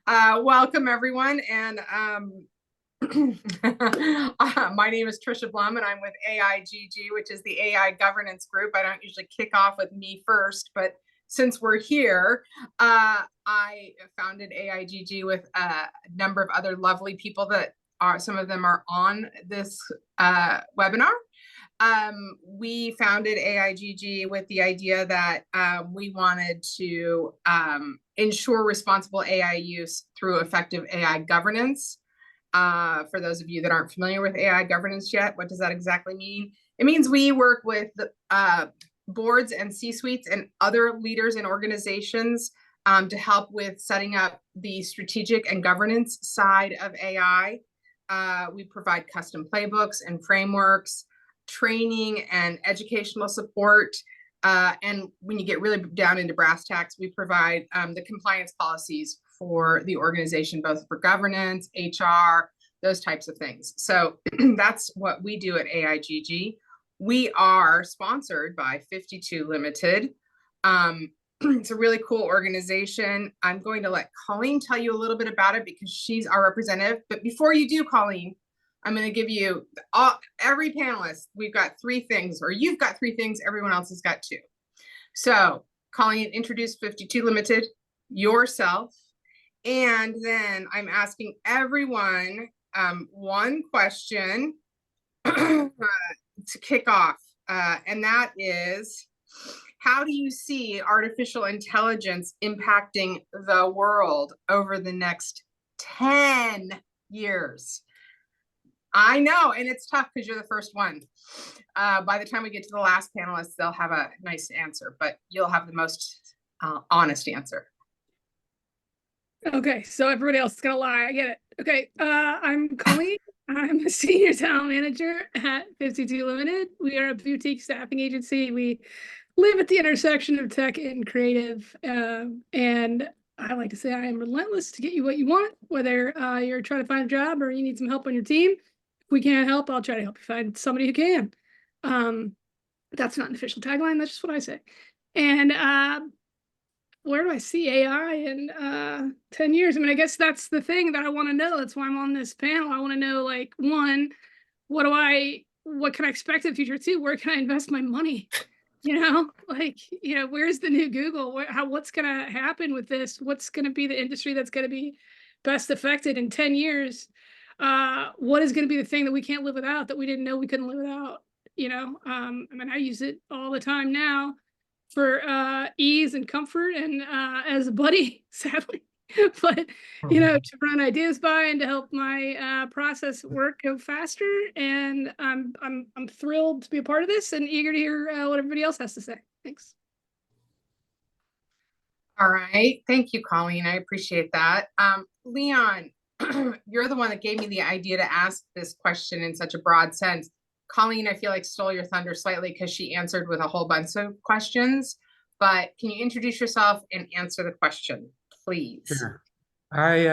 Welcome everyone. And my name is Trisha Blum and I'm with AIGG, which is the AI governance group. I don't usually kick off with me first, but since we're here, I founded AIGG with a number of other lovely people that some of them are on this webinar. We founded AIGG with the idea that we wanted to ensure responsible AI use through effective AI governance. For those of you that aren't familiar with AI governance yet, what does that exactly mean? It means we work with boards and C-suites and other leaders in organizations to help with setting up the strategic and governance side of AI. We provide custom playbooks and frameworks, training and educational support. And when you get really down into brass tacks, we provide the compliance policies for the organization, both for governance, HR, those types of things. So that's what we do at AIGG. We are sponsored by 52 Limited. It's a really cool organization. I'm going to let Colleen tell you a little bit about it because she's our representative. But before you do, Colleen, I'm going to give you every panelist. We've got 3 things, or you've got 3 things. Everyone else has got 2. So Colleen, introduce 52 Limited, yourself, and then I'm asking everyone one question to kick off, and that is, how do you see artificial intelligence impacting the world over the next 10 years? I know, and it's tough because you're the first one. By the time we get to the last panelist, they'll have a nice answer, but you'll have the most honest answer. Okay, so everybody else is gonna lie. I get it. Okay, I'm Colleen. I'm a senior talent manager at 52 Limited. We are a boutique staffing agency. We live at the intersection of tech and creative, and I like to say I am relentless to get you what you want, whether you're trying to find a job or you need some help on your team. If we can't help, I'll try to help you find somebody who can. That's not an official tagline. That's just what I say. And where do I see AI in 10 years? I mean, I guess that's the thing that I want to know. That's why I'm on this panel. I want to know, like, 1, what can I expect in the future? 2, where can I invest my money? Where's the new Google? What's going to happen with this? What's going to be the industry that's going to be best affected in 10 years? What is going to be the thing that we can't live without, that we didn't know we couldn't live without? I mean, I use it all the time now for ease and comfort and as a buddy, sadly, but to run ideas by and to help my process work go faster. And I'm thrilled to be a part of this and eager to hear what everybody else has to say. Thanks. All right, thank you, Colleen. I appreciate that. Leon, you're the one that gave me the idea to ask this question in such a broad sense. Colleen, I feel like stole your thunder slightly because she answered with a whole bunch of questions, but can you introduce yourself and answer the question, please? Sure. Hi,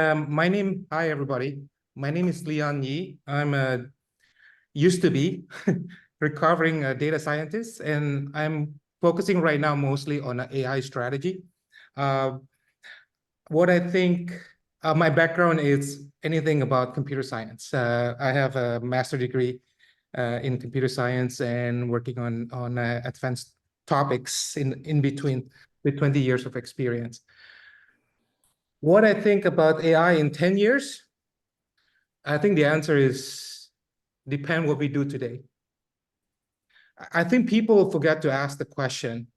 everybody. My name is Leon Yi. I'm used to be recovering data scientist, and I'm focusing right now mostly on AI strategy. What I think, my background is anything about computer science. I have a master's degree in computer science and working on advanced topics in between with 20 years of experience. What I think about AI in 10 years, I think the answer is depend what we do today. I think people forget to ask the question,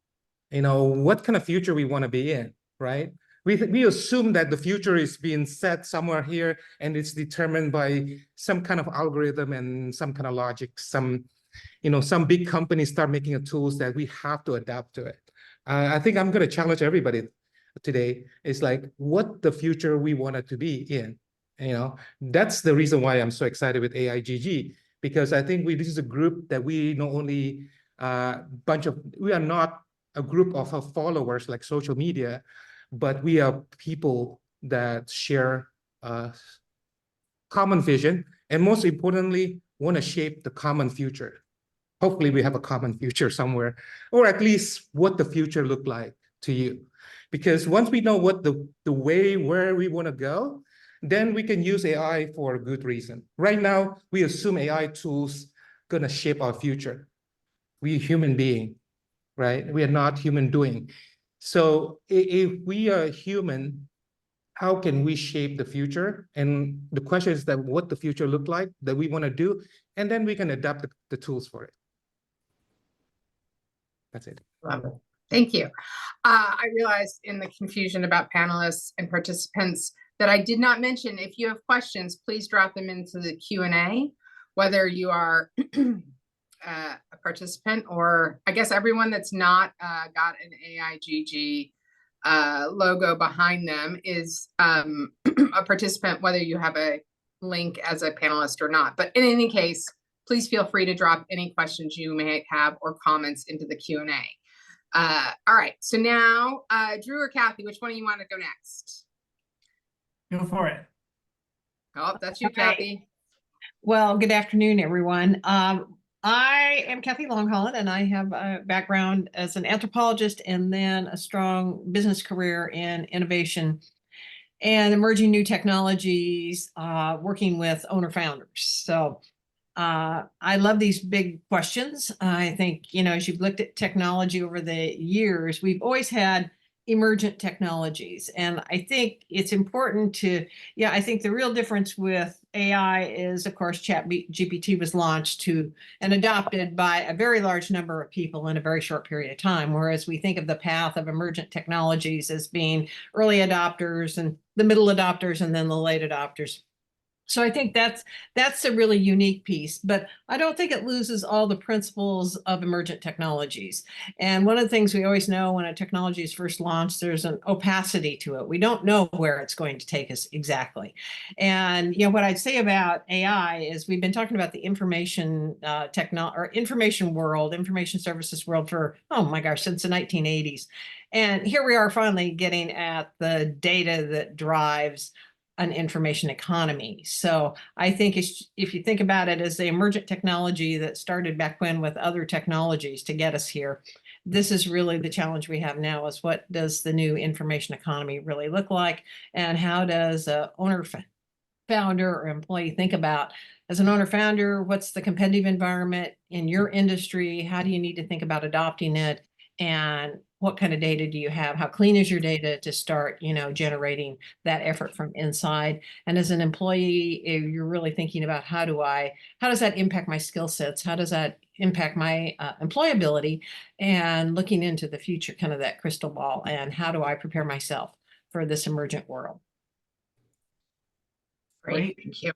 what kind of future we want to be in, right? We assume that the future is being set somewhere here and it's determined by some kind of algorithm and some kind of logic. Some big companies start making tools that we have to adapt to it. I think I'm going to challenge everybody today. It's like what the future we want it to be in. That's the reason why I'm so excited with AIGG, because I think this is a group that we not only we are not a group of followers like social media, but we are people that share a common vision, and most importantly, want to shape the common future. Hopefully we have a common future somewhere, or at least what the future look like to you. Because once we know what the way where we want to go, then we can use AI for a good reason. Right now, we assume AI tools gonna shape our future. We human being, right? We are not human doing. So if we are human, how can we shape the future? And the question is that what the future look like that we want to do, and then we can adapt the tools for it. That's it. Love it. Thank you. I realized in the confusion about panelists and participants that I did not mention, if you have questions, please drop them into the Q&A, whether you are a participant or I guess everyone that's not got an AIGG logo behind them is a participant, whether you have a link as a panelist or not. But in any case, please feel free to drop any questions you may have or comments into the Q&A. All right, so now Drew or Kathy, which one do you want to go next? Go for it. Oh, that's you, Hi. Kathy. Well, good afternoon, everyone. I am Kathy Longholland, and I have a background as an anthropologist and then a strong business career in innovation and emerging new technologies, working with owner founders. So I love these big questions. I think, as you've looked at technology over the years, we've always had emergent technologies. And I think it's important to, I think the real difference with AI is, of course, ChatGPT was launched and adopted by a very large number of people in a very short period of time. Whereas we think of the path of emergent technologies as being early adopters and the middle adopters and then the late adopters. So I think that's a really unique piece, but I don't think it loses all the principles of emergent technologies. And one of the things we always know when a technology is first launched, there's an opacity to it. We don't know where it's going to take us exactly. And what I'd say about AI is we've been talking about the information information world, information services world for, oh my gosh, since the 1980s. And here we are finally getting at the data that drives an information economy. So I think if you think about it as the emergent technology that started back when with other technologies to get us here, this is really the challenge we have now is what does the new information economy really look like? And how does a owner, founder, or employee think about, as an owner founder, what's the competitive environment in your industry? How do you need to think about adopting it? And what kind of data do you have? How clean is your data to start, generating that effort from inside? And as an employee, you're really thinking about how does that impact my skill sets? How does that impact my employability? And looking into the future, kind of that crystal ball, and how do I prepare myself for this emergent world? Great, thank you.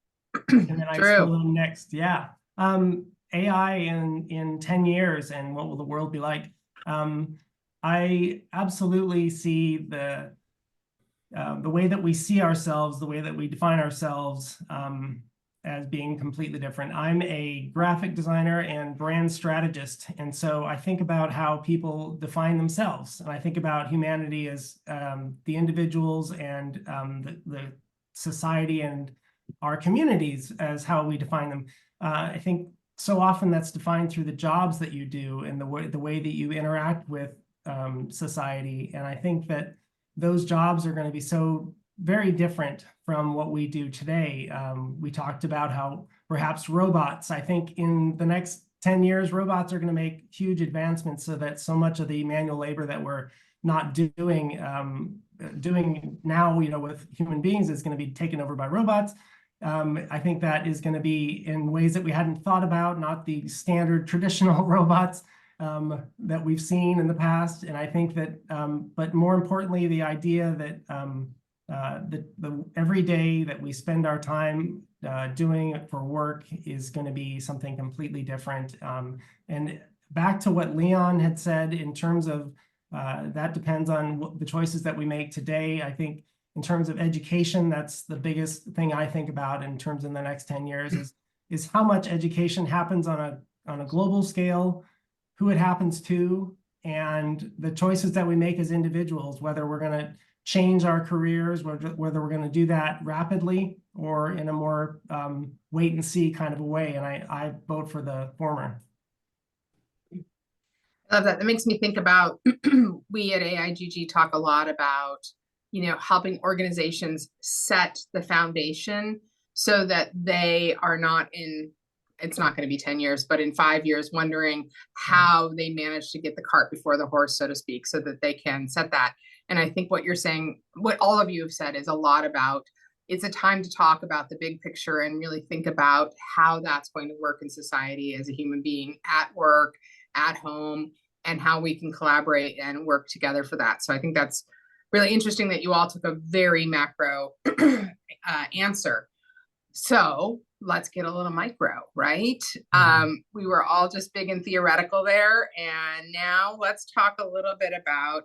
And then I Drew. scroll on next. Yeah. AI in 10 years and what will the world be like? I absolutely see the way that we see ourselves, the way that we define ourselves as being completely different. I'm a graphic designer and brand strategist. And so I think about how people define themselves. And I think about humanity as the individuals and the society and our communities as how we define them. I think so often that's defined through the jobs that you do and the way that you interact with society. And I think that those jobs are going to be so very different from what we do today. We talked about how perhaps robots, I think in the next 10 years, robots are going to make huge advancements so that so much of the manual labor that we're not doing now, with human beings is going to be taken over by robots. I think that is going to be in ways that we hadn't thought about, not the standard traditional robots that we've seen in the past. And I think that, but more importantly, the idea that the every day that we spend our time doing it for work is going to be something completely different. And back to what Leon had said in terms of that depends on the choices that we make today. I think in terms of education, that's the biggest thing I think about in terms of the next 10 years is how much education happens on a global scale, who it happens to, and the choices that we make as individuals, whether we're going to change our careers, whether we're going to do that rapidly or in a more wait and see kind of a way. And I vote for the former. I love that. That makes me think about we at AIGG talk a lot about, helping organizations set the foundation so that they are not in, it's not going to be 10 years, but in 5 years, wondering how they managed to get the cart before the horse, so to speak, so that they can set that. And I think what you're saying, what all of you have said, is a lot about, it's a time to talk about the big picture and really think about how that's going to work in society as a human being, at work, at home, and how we can collaborate and work together for that. So I think that's really interesting that you all took a very macro answer. So let's get a little micro, right? We were all just big and theoretical there. And now let's talk a little bit about,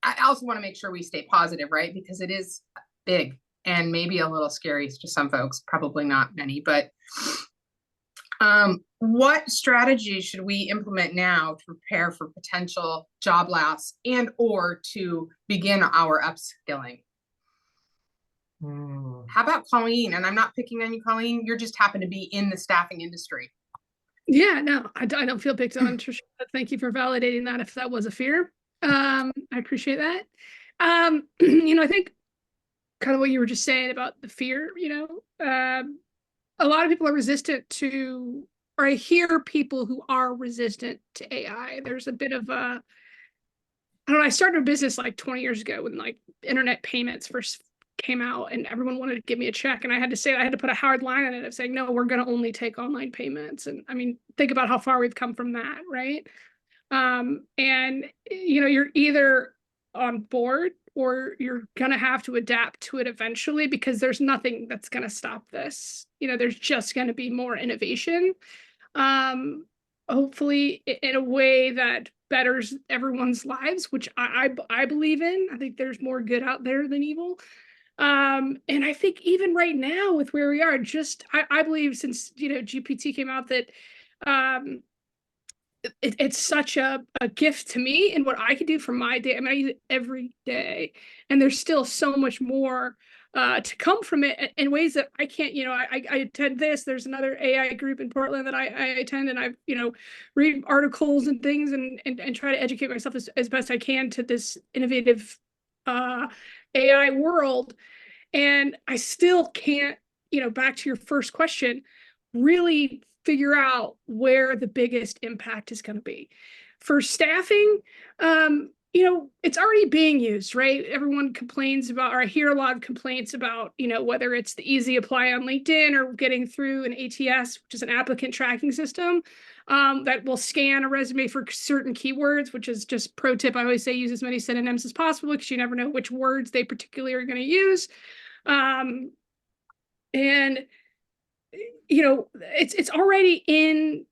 I also want to make sure we stay positive, right? Because it is big and maybe a little scary to some folks, probably not many, but what strategies should we implement now to prepare for potential job loss and or to begin our upskilling? How about Colleen? And I'm not picking on you, Colleen. You just happen to be in the staffing industry. Yeah, no, I don't feel picked on, Trisha. Thank you for validating that if that was a fear. I appreciate that. I think kind of what you were just saying about the fear, a lot of people are resistant to, or I hear people who are resistant to AI. There's a bit of a, I don't know, I started a business like 20 years ago when like internet payments first came out and everyone wanted to give me a check. And I had to put a hard line on it of saying, no, we're going to only take online payments. And I mean, think about how far we've come from that, right? And you're either on board or you're going to have to adapt to it eventually, because there's nothing that's going to stop this. There's just going to be more innovation. Hopefully in a way that betters everyone's lives, which I believe in. I think there's more good out there than evil. And I think even right now with where we are, I believe since, GPT came out that, it's such a gift to me and what I can do for my day. I mean, I use it every day, and there's still so much more to come from it in ways that I can't, I attend this, there's another AI group in Portland that I attend, and I, read articles and things and try to educate myself as best I can to this innovative AI world. And I still can't, back to your first question, really figure out where the biggest impact is going to be. For staffing, it's already being used, right? Everyone complains about, or I hear a lot of complaints about, whether it's the easy apply on LinkedIn or getting through an ATS, which is an applicant tracking system, that will scan a resume for certain keywords, which is just pro tip. I always say use as many synonyms as possible because you never know which words they particularly are going to use. And it's already in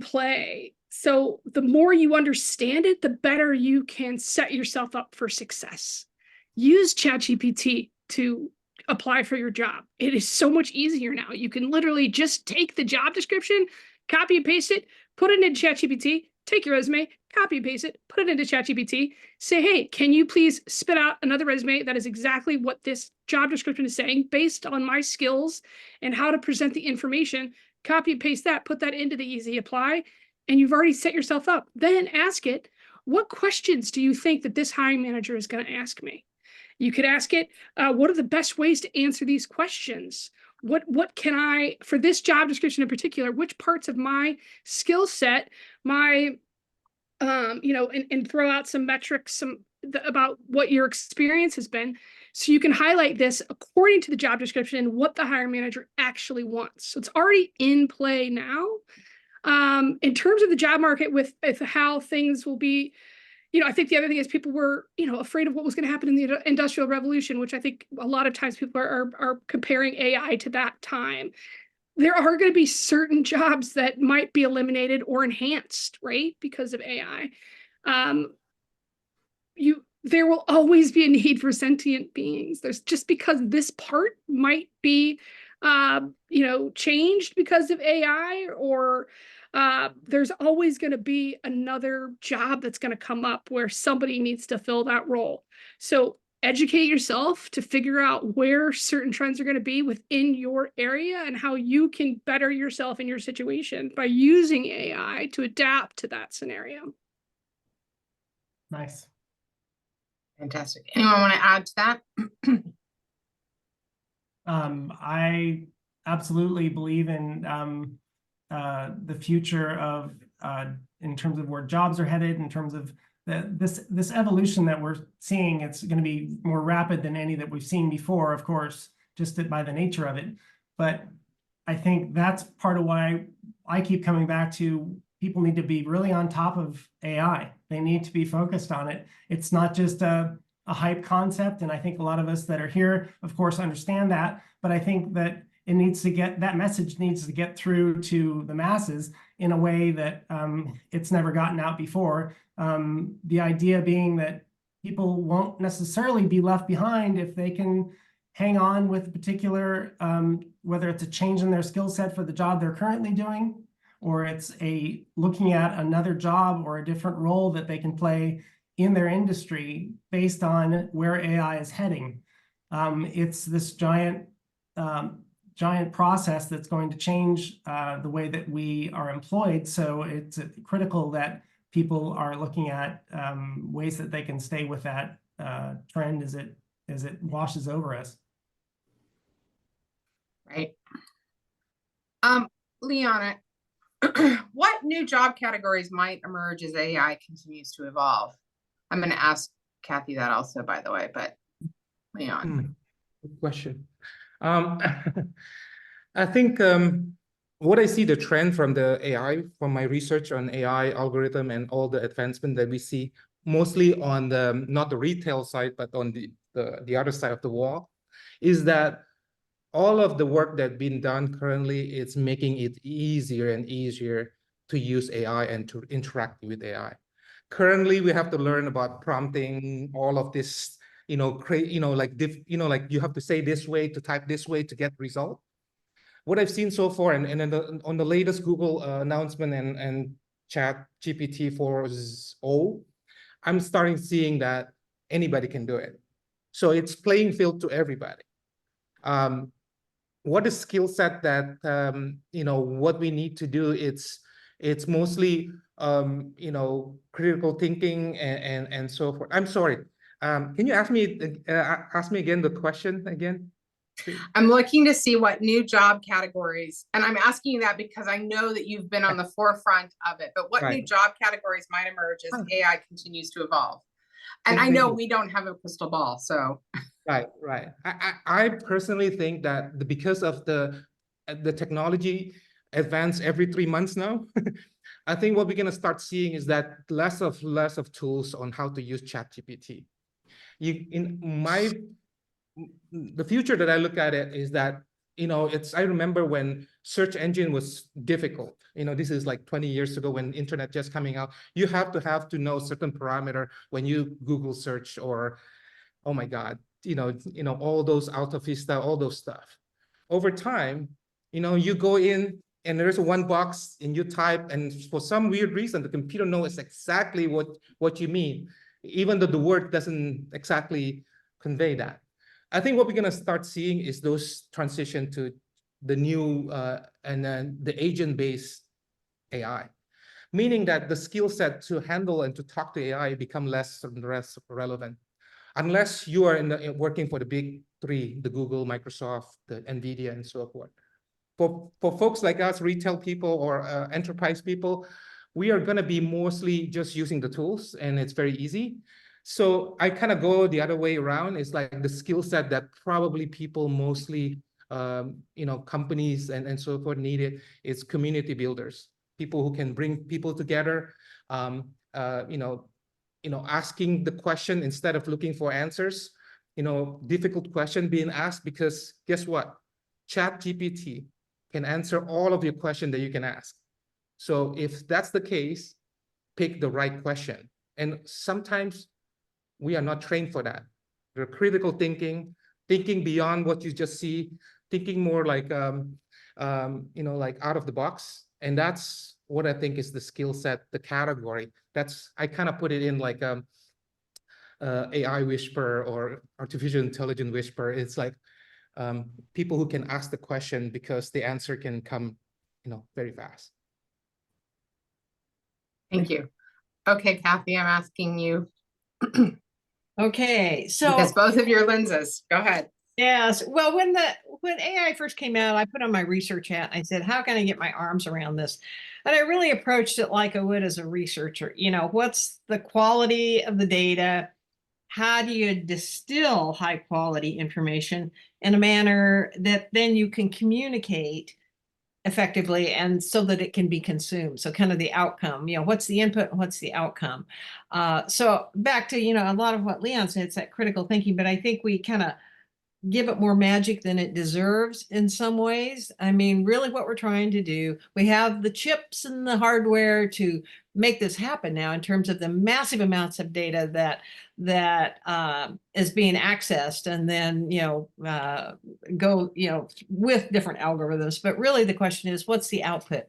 play. So the more you understand it, the better you can set yourself up for success. Use ChatGPT to apply for your job. It is so much easier now. You can literally just take the job description, copy and paste it, put it in ChatGPT, take your resume, copy and paste it, put it into ChatGPT, say, hey, can you please spit out another resume that is exactly what this job description is saying based on my skills and how to present the information, copy and paste that, put that into the easy apply, and you've already set yourself up. Then ask it, what questions do you think that this hiring manager is going to ask me? You could ask it, what are the best ways to answer these questions? What can I, for this job description in particular, which parts of my skill set, my, and throw out some metrics, about what your experience has been, so you can highlight this according to the job description and what the hiring manager actually wants. So it's already in play now. In terms of the job market with how things will be, I think the other thing is people were, afraid of what was going to happen in the Industrial Revolution, which I think a lot of times people are comparing AI to that time. There are going to be certain jobs that might be eliminated or enhanced, right, because of AI. There will always be a need for sentient beings. There's just because this part might be, changed because of AI, or there's always going to be another job that's going to come up where somebody needs to fill that role. So educate yourself to figure out where certain trends are going to be within your area and how you can better yourself in your situation by using AI to adapt to that scenario. Nice. Fantastic. Anyone want to add to that? I absolutely believe in the future of in terms of where jobs are headed, in terms of this evolution that we're seeing. It's going to be more rapid than any that we've seen before, of course, just by the nature of it. But I think that's part of why I keep coming back to people need to be really on top of AI. They need to be focused on it. It's not just a hype concept. And I think a lot of us that are here, of course, understand that. But I think that that message needs to get through to the masses in a way that it's never gotten out before. The idea being that people won't necessarily be left behind if they can hang on with a particular, whether it's a change in their skill set for the job they're currently doing, or it's looking at another job or a different role that they can play in their industry based on where AI is heading. It's this giant process that's going to change the way that we are employed. So it's critical that people are looking at ways that they can stay with that trend as it washes over us. Right. Liana, what new job categories might emerge as AI continues to evolve? I'm going to ask Kathy that also, by the way, but Leon. Good question. I think what I see the trend from the AI, from my research on AI algorithm and all the advancement that we see, mostly on the not the retail side, but on the other side of the wall, is that all of the work that's been done currently, it's making it easier and easier to use AI and to interact with AI. Currently, we have to learn about prompting, all of this, like you have to say this way to type this way to get result. What I've seen so far, and on the latest Google announcement and Chat GPT 4.0, I'm starting seeing that anybody can do it. So it's playing field to everybody. What is skill set that what we need to do? It's mostly critical thinking and so forth. I'm sorry. Can you ask me again the question again? I'm looking to see what new job categories, and I'm asking you that because I know that you've been on the forefront of it, but what new job categories might emerge as AI continues to evolve? And I know we don't have a crystal ball, so. Right. I personally think that because of the technology advance every 3 months now, I think what we're going to start seeing is that less of tools on how to use ChatGPT. The future that I look at it is that, I remember when search engine was difficult. This is like 20 years ago when internet just coming out. You have to know certain parameter when you Google search, or, oh my God, all those Alta Vista, all those stuff. Over time, you go in and there's one box and you type, and for some weird reason, the computer knows exactly what you mean, even though the word doesn't exactly convey that. I think what we're going to start seeing is those transition to the new and then the agent-based AI, meaning that the skill set to handle and to talk to AI become less and less relevant, unless you are working for the big three, the Google, Microsoft, the NVIDIA, and so forth. For folks like us, retail people or enterprise people, we are going to be mostly just using the tools, and it's very easy. So I kind of go the other way around. It's like the skill set that probably people mostly, companies and so forth needed is community builders, people who can bring people together, asking the question instead of looking for answers, difficult question being asked, because guess what? ChatGPT can answer all of your questions that you can ask. So if that's the case, pick the right question. And sometimes we are not trained for that. The critical thinking beyond what you just see, thinking more like, like out of the box. And that's what I think is the skill set, the category. I kind of put it in like AI whisperer or artificial intelligence whisperer. It's like people who can ask the question because the answer can come, very fast. Thank you. Okay, Kathy, I'm asking you Okay, so Because both of your lenses, go ahead. yes, well, when AI first came out, I put on my research hat. I said, how can I get my arms around this? And I really approached it like I would as a researcher. You know, what's the quality of the data? How do you distill high quality information in a manner that then you can communicate effectively and so that it can be consumed? So kind of the outcome, you know, what's the input, what's the outcome? So back to, you know, a lot of what Leon said, it's that critical thinking, but I think we kind of give it more magic than it deserves in some ways. I mean, really what we're trying to do, we have the chips and the hardware to make this happen now in terms of the massive amounts of data that is being accessed and then, you know, go, you know, with different algorithms. But really the question is, what's the output?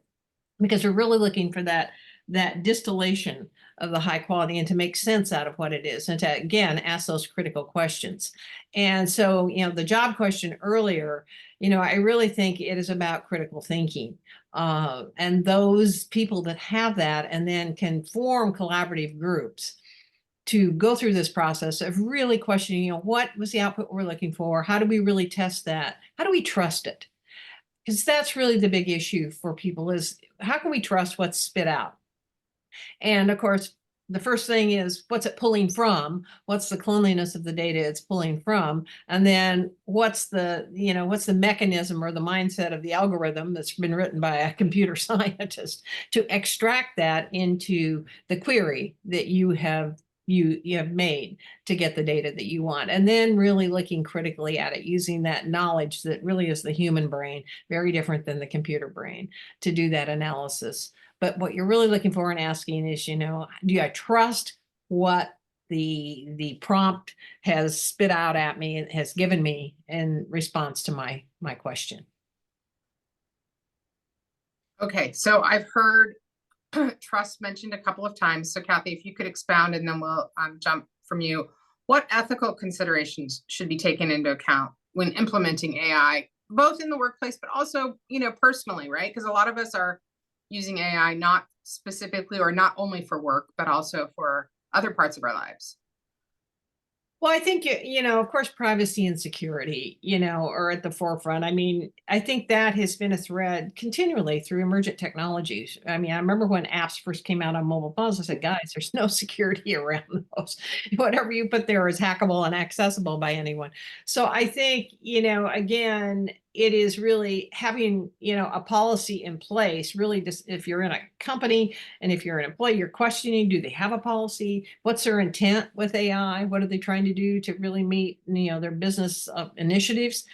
Because we're really looking for that distillation of the high quality and to make sense out of what it is and to, again, ask those critical questions. And so, you know, the job question earlier, you know, I really think it is about critical thinking. And those people that have that and then can form collaborative groups to go through this process of really questioning, you know, what was the output we're looking for? How do we really test that? How do we trust it? Because that's really the big issue for people is how can we trust what's spit out? And of course, the first thing is what's it pulling from? What's the cleanliness of the data it's pulling from? And then what's the, you know, what's the mechanism or the mindset of the algorithm that's been written by a computer scientist to extract that into the query that you have made to get the data that you want, and then really looking critically at it using that knowledge that really is the human brain, very different than the computer brain, to do that analysis. But what you're really looking for and asking is, you know, do I trust what the prompt has spit out at me and has given me in response to my question? Okay, so I've heard trust mentioned a couple of times. So Kathy, if you could expound and then we'll jump from you. What ethical considerations should be taken into account when implementing AI, both in the workplace, but also, you know, personally, right? Because a lot of us are using AI not specifically or not only for work, but also for other parts of our lives. Well, I think, you know, of course, privacy and security, you know, are at the forefront. I mean, I think that has been a thread continually through emergent technologies. I mean, I remember when apps first came out on mobile phones, I said, guys, there's no security around those. Whatever you put there is hackable and accessible by anyone. So I think, you know, again, it is really having, you know, a policy in place, really just if you're in a company and if you're an employee, you're questioning, do they have a policy? What's their intent with AI? What are they trying to do to really meet, you know, their business initiatives?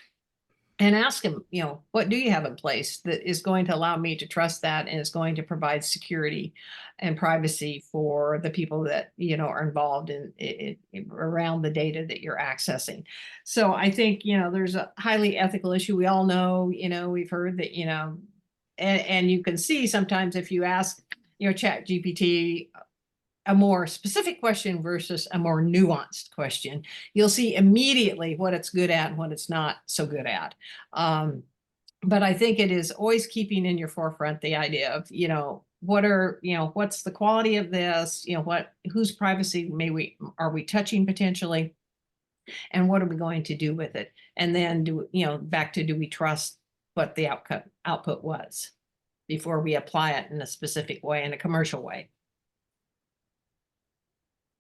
And ask them, you know, what do you have in place that is going to allow me to trust that and is going to provide security and privacy for the people that, you know, are involved in around the data that you're accessing. So I think, you know, there's a highly ethical issue. We all know, you know, we've heard that, you know, and you can see sometimes if you ask, you know, Chat GPT a more specific question versus a more nuanced question, you'll see immediately what it's good at and what it's not so good at. But I think it is always keeping in your forefront the idea of, you know, what are, you know, what's the quality of this, you know, whose privacy are we touching potentially, and what are we going to do with it? And then do, you know, back to, do we trust what the output was before we apply it in a specific way, in a commercial way?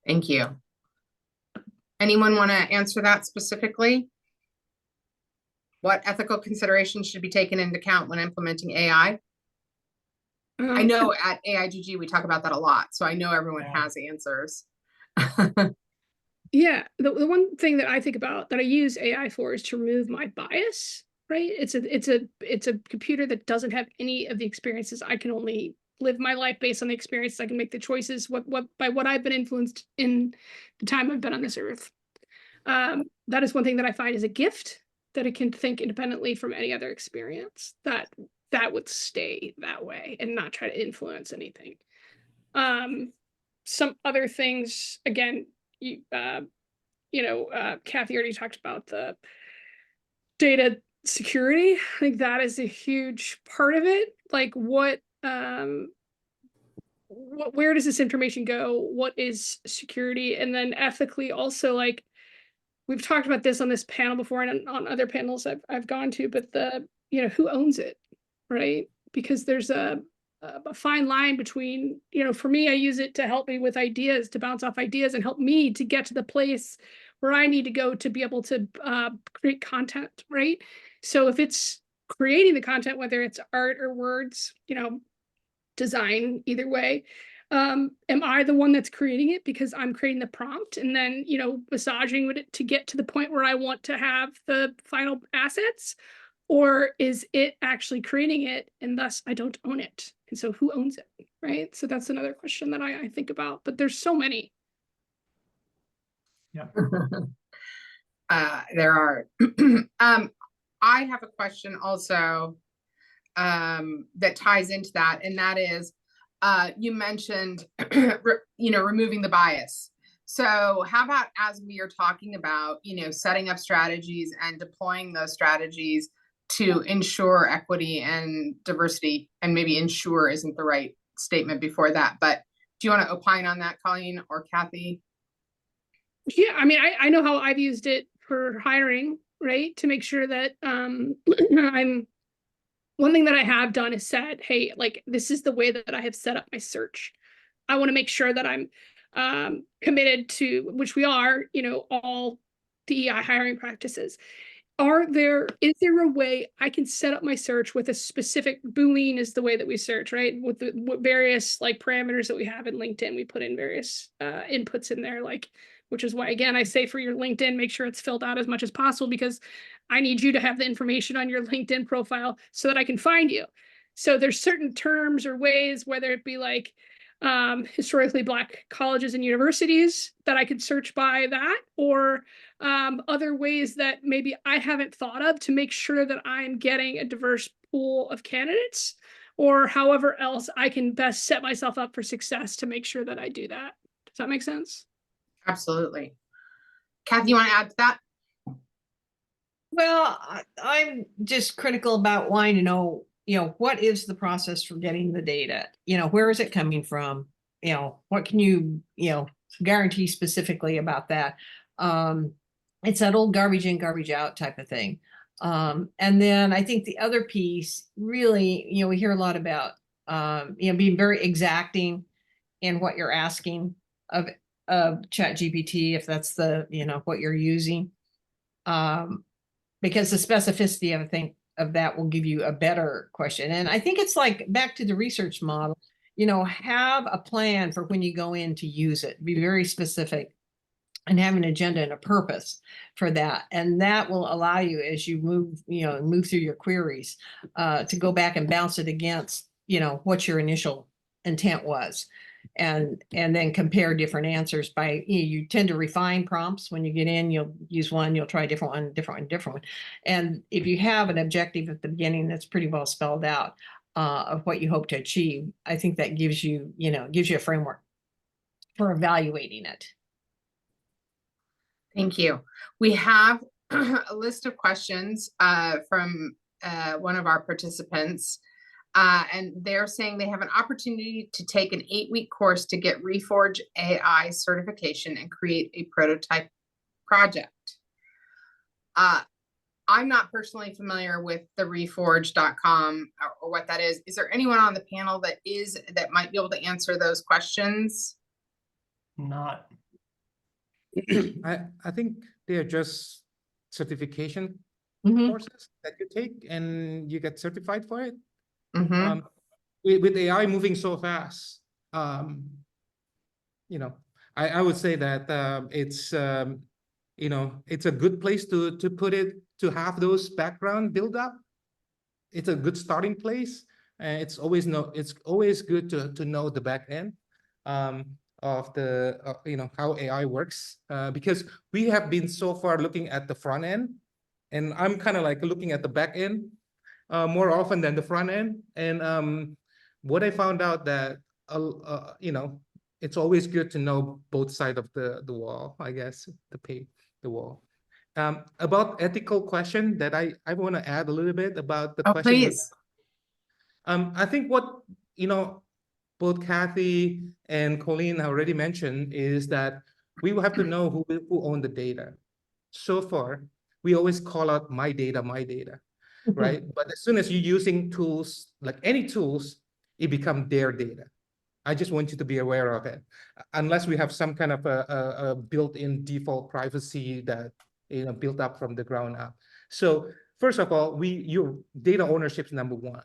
Thank you. Anyone want to answer that specifically? What ethical considerations should be taken into account when implementing AI? I know at AIGG we talk about that a lot, so I know everyone has answers. Yeah, the one thing that I think about that I use AI for is to remove my bias, right? It's a computer that doesn't have any of the experiences. I can only live my life based on the experiences. I can make the choices by what I've been influenced in the time I've been on this earth. That is one thing that I find is a gift, that it can think independently from any other experience, that would stay that way and not try to influence anything. Some other things, again, Kathy already talked about the data security. I think that is a huge part of it. Like what where does this information go? What is security? And then ethically also, like, we've talked about this on this panel before and on other panels I've gone to, but who owns it, right? Because there's a fine line between, for me, I use it to help me with ideas, to bounce off ideas and help me to get to the place where I need to go to be able to create content, right? So if it's creating the content, whether it's art or words, design, either way, am I the one that's creating it because I'm creating the prompt and then, massaging with it to get to the point where I want to have the final assets? Or is it actually creating it and thus I don't own it? And so who owns it, right? So that's another question that I think about, but there's so many. Yeah. There are. I have a question also that ties into that, and that is, you mentioned, removing the bias. So how about, as we are talking about, setting up strategies and deploying those strategies to ensure equity and diversity, and maybe ensure isn't the right statement before that, but do you want to opine on that, Colleen or Kathy? Yeah, I mean, I know how I've used it for hiring, right? To make sure that one thing that I have done is said, hey, like, this is the way that I have set up my search. I want to make sure that I'm committed to, which we are, all DEI hiring practices. Is there a way I can set up my search with a specific Boolean is the way that we search, right? With the various like parameters that we have in LinkedIn, we put in various inputs in there, like, which is why, again, I say for your LinkedIn, make sure it's filled out as much as possible, because I need you to have the information on your LinkedIn profile so that I can find you. So there's certain terms or ways, whether it be like historically Black colleges and universities, that I could search by that, or other ways that maybe I haven't thought of to make sure that I'm getting a diverse pool of candidates, or however else I can best set myself up for success to make sure that I do that. Does that make sense? Absolutely. Kathy, you want to add to that? Well, I'm just critical about wanting to know, what is the process for getting the data? Where is it coming from? What can you, guarantee specifically about that? It's that old garbage in, garbage out type of thing. And then I think the other piece, really, we hear a lot about, being very exacting in what you're asking of ChatGPT, if that's the, what you're using. Because the specificity of that will give you a better question. And I think it's like back to the research model, have a plan for when you go in to use it, be very specific and have an agenda and a purpose for that. And that will allow you, as you move through your queries, to go back and bounce it against, what your initial intent was. And then compare different answers by, you tend to refine prompts. When you get in, you'll use one, you'll try a different one, different one. And if you have an objective at the beginning that's pretty well spelled out of what you hope to achieve, I think that gives you, a framework for evaluating it. Thank you. We have a list of questions from one of our participants. And they're saying they have an opportunity to take an 8-week course to get Reforge AI certification and create a prototype project. I'm not personally familiar with the reforge.com or what that is. Is there anyone on the panel that might be able to answer those questions? Not. I think they're just certification Mhm. courses that you take and you get certified for it. Mm-hmm. With AI moving so fast, I would say that it's it's a good place to put it, to have those background build up. It's a good starting place. It's always good to know the back end of the how AI works, because we have been so far looking at the front end, and I'm kind of like looking at the back end more often than the front end. And what I found out that it's always good to know both sides of the wall, I guess, the wall. About ethical question that I want to add a little bit about the Oh, question. please. I think what both Kathy and Colleen already mentioned is that we will have to know who own the data. So far, we always call out my data, right? But as soon as you're using tools, like any tools, it becomes their data. I just want you to be aware of it. Unless we have some kind of a built-in default privacy that built up from the ground up. So first of all, your data ownership is number one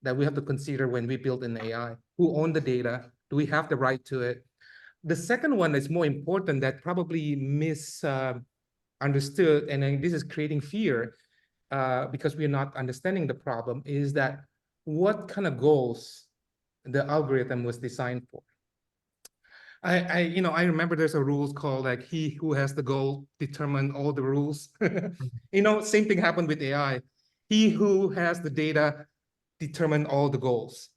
that we have to consider when we build an AI. Who own the data? Do we have the right to it? The second one is more important that probably misunderstood, and then this is creating fear because we're not understanding the problem, is that what kind of goals the algorithm was designed for. I remember there's a rules called like he who has the goal determine all the rules. Same thing happened with AI. He who has the data determine all the goals.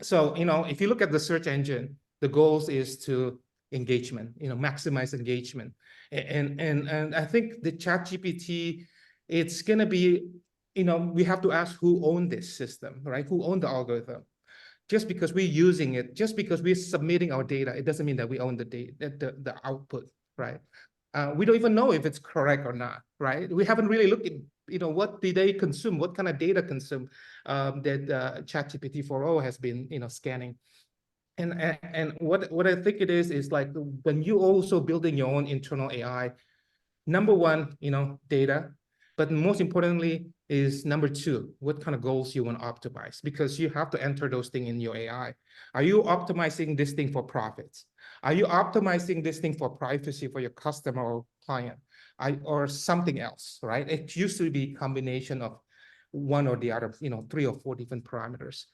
So, if you look at the search engine, the goals is to engagement, maximize engagement. And I think the ChatGPT, it's gonna be, we have to ask who owned this system, right? Who owned the algorithm? Just because we're using it, just because we're submitting our data, it doesn't mean that we own the data, the output, right? We don't even know if it's correct or not, right? We haven't really looked at, what did they consume? What kind of data consume that ChatGPT 4.0 has been, scanning. And what I think it is like when you also building your own internal AI, number one, data, but most importantly is number two, what kind of goals you want to optimize, because you have to enter those things in your AI. Are you optimizing this thing for profits? Are you optimizing this thing for privacy for your customer or client, or something else, right? It used to be a combination of one or the other, 3 or 4 different parameters.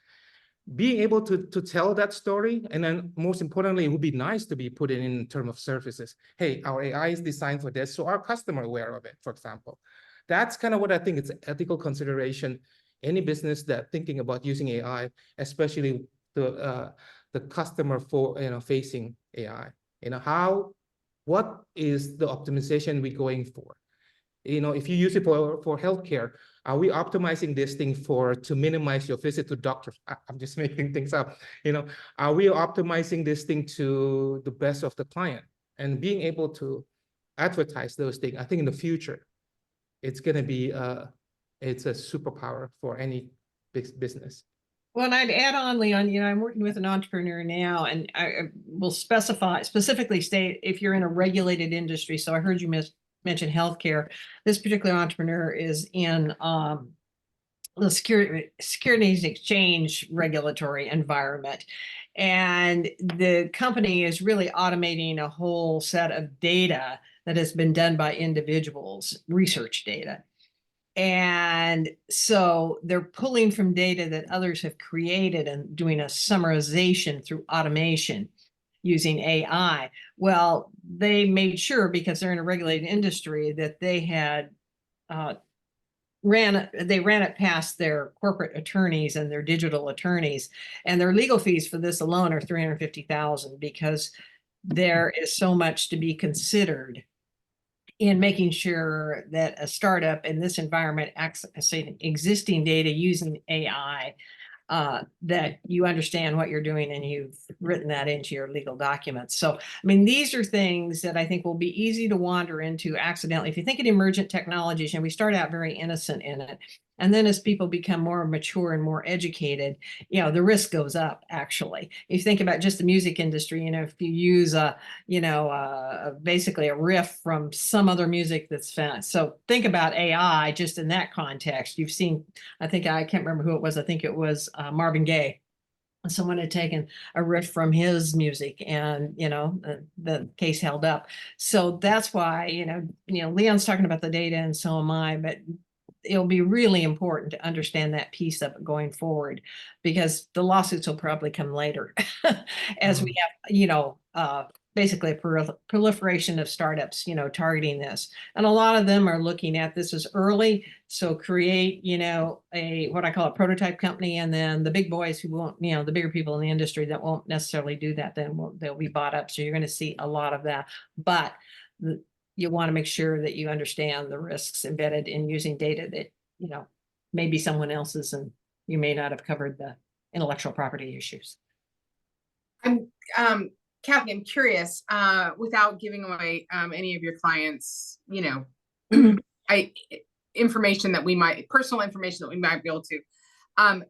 Being able to tell that story, and then most importantly, it would be nice to be put in terms of services. Hey, our AI is designed for this, so our customer aware of it, for example. That's kind of what I think it's an ethical consideration. Any business that thinking about using AI, especially the customer facing AI, what is the optimization we're going for? If you use it for healthcare, are we optimizing this thing to minimize your visit to doctors? I'm just making things up. Are we optimizing this thing to the best of the client? And being able to advertise those things, I think in the future, it's going to be it's a superpower for any big business. Well, and I'd add on, Leon, I'm working with an entrepreneur now, and I will specifically state if you're in a regulated industry. So I heard you mention healthcare. This particular entrepreneur is in the securities exchange regulatory environment. And the company is really automating a whole set of data that has been done by individuals, research data. And so they're pulling from data that others have created and doing a summarization through automation using AI. Well, they made sure, because they're in a regulated industry, that they had ran it past their corporate attorneys and their digital attorneys, and their legal fees for this alone are $350,000, because there is so much to be considered in making sure that a startup in this environment accessing existing data using AI, that you understand what you're doing and you've written that into your legal documents. So, I mean, these are things that I think will be easy to wander into accidentally. If you think of emergent technologies, and we start out very innocent in it, and then as people become more mature and more educated, the risk goes up, actually. If you think about just the music industry, if you use basically a riff from some other music that's found. So think about AI just in that context. You've seen, I can't remember who it was. I think it was Marvin Gaye. Someone had taken a riff from his music, and the case held up. So that's why Leon's talking about the data, and so am I. But it'll be really important to understand that piece of it going forward, because the lawsuits will probably come later as we have basically a proliferation of startups targeting this, and a lot of them are looking at this as early. So create what I call a prototype company, and then the big boys who won't, the bigger people in the industry that won't necessarily do that, then they'll be bought up. So you're going to see a lot of that, but you want to make sure that you understand the risks embedded in using data that, maybe someone else's, and you may not have covered the intellectual property issues. I'm, Kathy, I'm curious, without giving away, any of your clients, you know, Mhm. information that we might, personal information that we might be able to.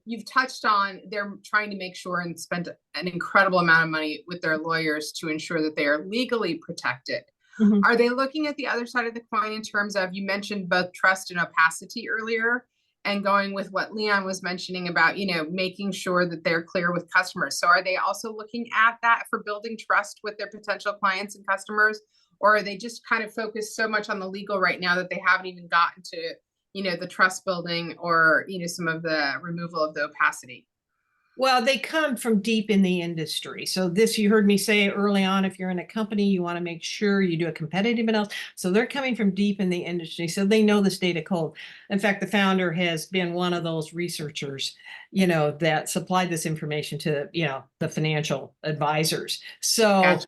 You've touched on they're trying to make sure and spend an incredible amount of money with their lawyers to ensure that they are legally protected. Mhm. Are they looking at the other side of the coin in terms of, you mentioned both trust and opacity earlier, and going with what Leon was mentioning about, you know, making sure that they're clear with customers. So are they also looking at that for building trust with their potential clients and customers? Or are they just kind of focused so much on the legal right now that they haven't even gotten to, you know, the trust building or, you know, some of the removal of the opacity? Well, they come from deep in the industry. So this, you heard me say early on, if you're in a company, you want to make sure you do a competitive analysis. So they're coming from deep in the industry. So they know this data cold. In fact, the founder has been one of those researchers, you know, that supplied this information to, you know, the financial advisors. So Gotcha.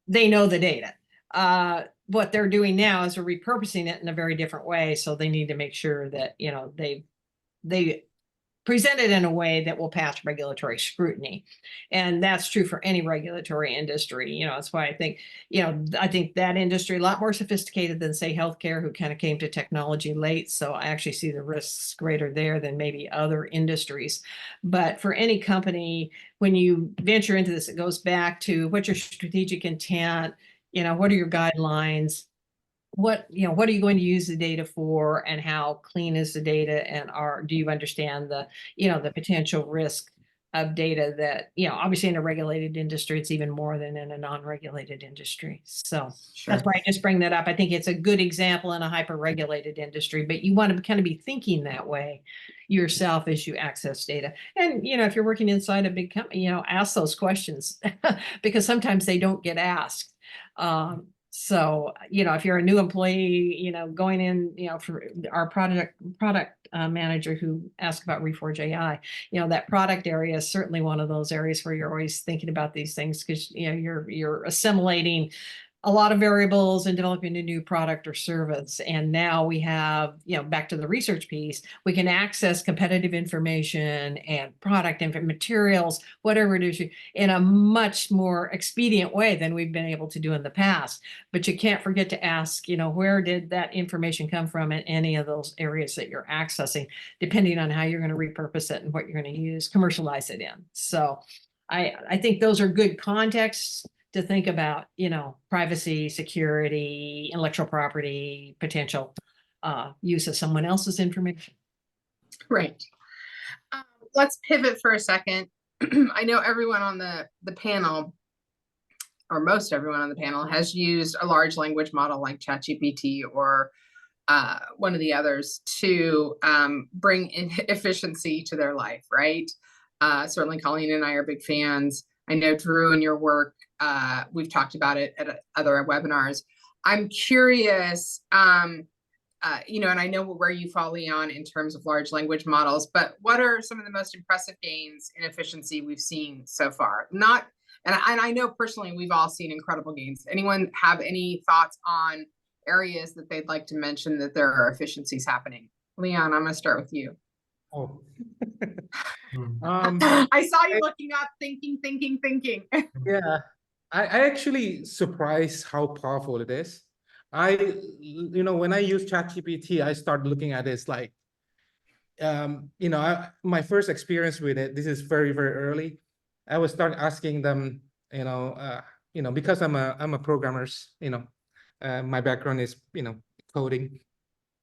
they know the data. What they're doing now is they're repurposing it in a very different way. So they need to make sure that, you know, they present it in a way that will pass regulatory scrutiny. And that's true for any regulatory industry. You know, that's why I think, you know, I think that industry a lot more sophisticated than, say, healthcare, who kind of came to technology late. So I actually see the risks greater there than maybe other industries. But for any company, when you venture into this, it goes back to what's your strategic intent, you know, what are your guidelines, what, you know, what are you going to use the data for, and how clean is the data, and do you understand the, you know, the potential risk of data that, you know, obviously in a regulated industry, it's even more than in a non-regulated industry. So Sure. that's why I just bring that up. I think it's a good example in a hyper-regulated industry, but you want to kind of be thinking that way yourself as you access data. And, you know, if you're working inside a big company, you know, ask those questions because sometimes they don't get asked. So, you know, if you're a new employee, you know, going in, you know, for our product manager who asked about Reforge AI, you know, that product area is certainly one of those areas where you're always thinking about these things, because, you know, you're assimilating a lot of variables and developing a new product or service. And now we have, you know, back to the research piece, we can access competitive information and product materials, whatever it is, in a much more expedient way than we've been able to do in the past. But you can't forget to ask, you know, where did that information come from in any of those areas that you're accessing, depending on how you're going to repurpose it and what you're going to use, commercialize it in. So I think those are good contexts to think about, you know, privacy, security, intellectual property, potential use of someone else's information. Right. Let's pivot for a second. I know everyone on the panel, or most everyone on the panel, has used a large language model like ChatGPT or one of the others to bring in efficiency to their life, right? Certainly Colleen and I are big fans. I know Drew and your work, we've talked about it at other webinars. I'm curious, you know, and I know where you fall, Leon, in terms of large language models, but what are some of the most impressive gains in efficiency we've seen so far? Not, and I know personally we've all seen incredible gains. Anyone have any thoughts on areas that they'd like to mention that there are efficiencies happening? Leon, I'm gonna start with you. Oh. I saw you looking up, thinking. Yeah, I actually surprised how powerful it is. You know, when I use ChatGPT, I start looking at this like, you know, my first experience with it, this is very, very early. I would start asking them, you know, because I'm a programmer, you know, my background is, you know, coding.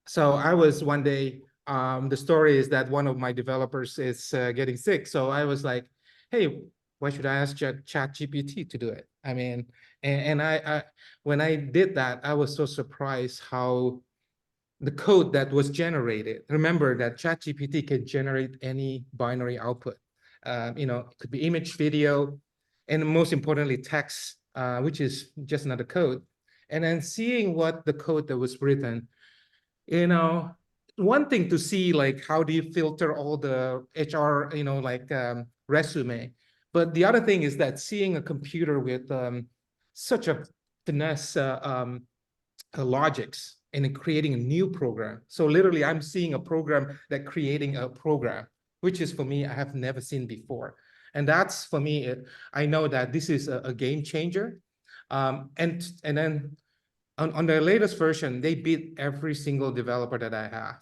So I was one day, the story is that one of my developers is getting sick. So I was like, hey, why should I ask ChatGPT to do it? I mean, and I when I did that, I was so surprised how the code that was generated. Remember that ChatGPT can generate any binary output. You know, it could be image, video, and most importantly, text, which is just another code. And then seeing what the code that was written, you know, one thing to see like how do you filter all the HR, you know, like resume, but the other thing is that seeing a computer with such a finesse logics and then creating a new program. So literally I'm seeing a program that creating a program, which is for me, I have never seen before. And that's for me, I know that this is a game changer. And then on the latest version, they beat every single developer that I have,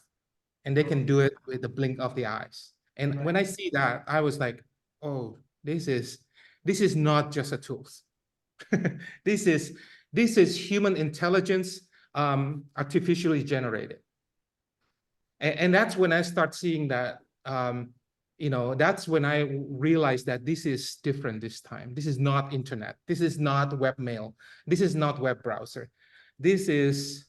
and they can do it with the blink of the eyes. And when I see that, I was like, oh, this is not just a tool. This is human intelligence, artificially generated. And that's when I start seeing that, that's when I realized that this is different this time. This is not internet. This is not webmail. This is not web browser. This is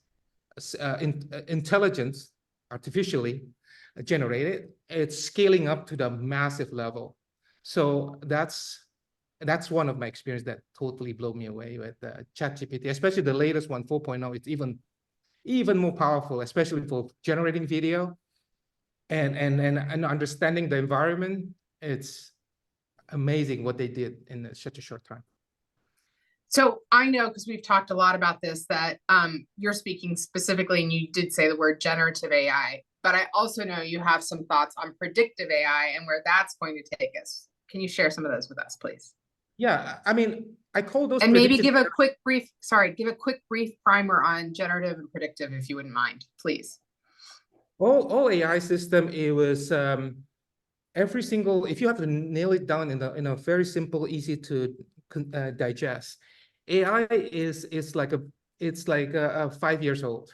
intelligence, artificially generated. It's scaling up to the massive level. So that's one of my experience that totally blew me away with ChatGPT, especially the latest one, 4.0. It's even more powerful, especially for generating video and understanding the environment. It's amazing what they did in such a short time. So I know, because we've talked a lot about this, that you're speaking specifically, and you did say the word generative AI, but I also know you have some thoughts on predictive AI and where that's going to take us. Can you share some of those with us, please? Yeah, I mean, I call those and maybe give a quick brief primer on generative and predictive, if you wouldn't mind, please. All AI system, it was every single, if you have to nail it down in a very simple, easy to digest, AI is like a 5 years old.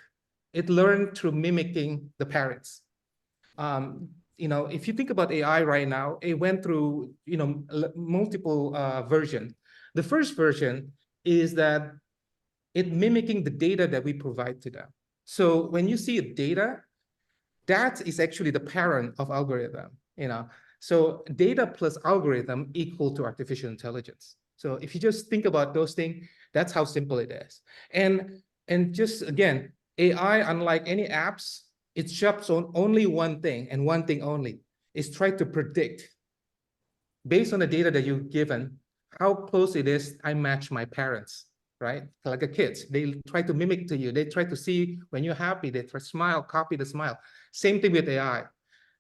It learned through mimicking the parents. If you think about AI right now, it went through multiple versions. The first version is that it mimicking the data that we provide to them. So when you see data, that is actually the parent of algorithm. So data plus algorithm equal to artificial intelligence. So if you just think about those things, that's how simple it is. And just again, AI, unlike any apps, it jumps on only one thing and one thing only, is try to predict based on the data that you've given, how close it is. I match my parents, right? Like a kid, they try to mimic to you. They try to see when you're happy, they try to smile, copy the smile. Same thing with AI.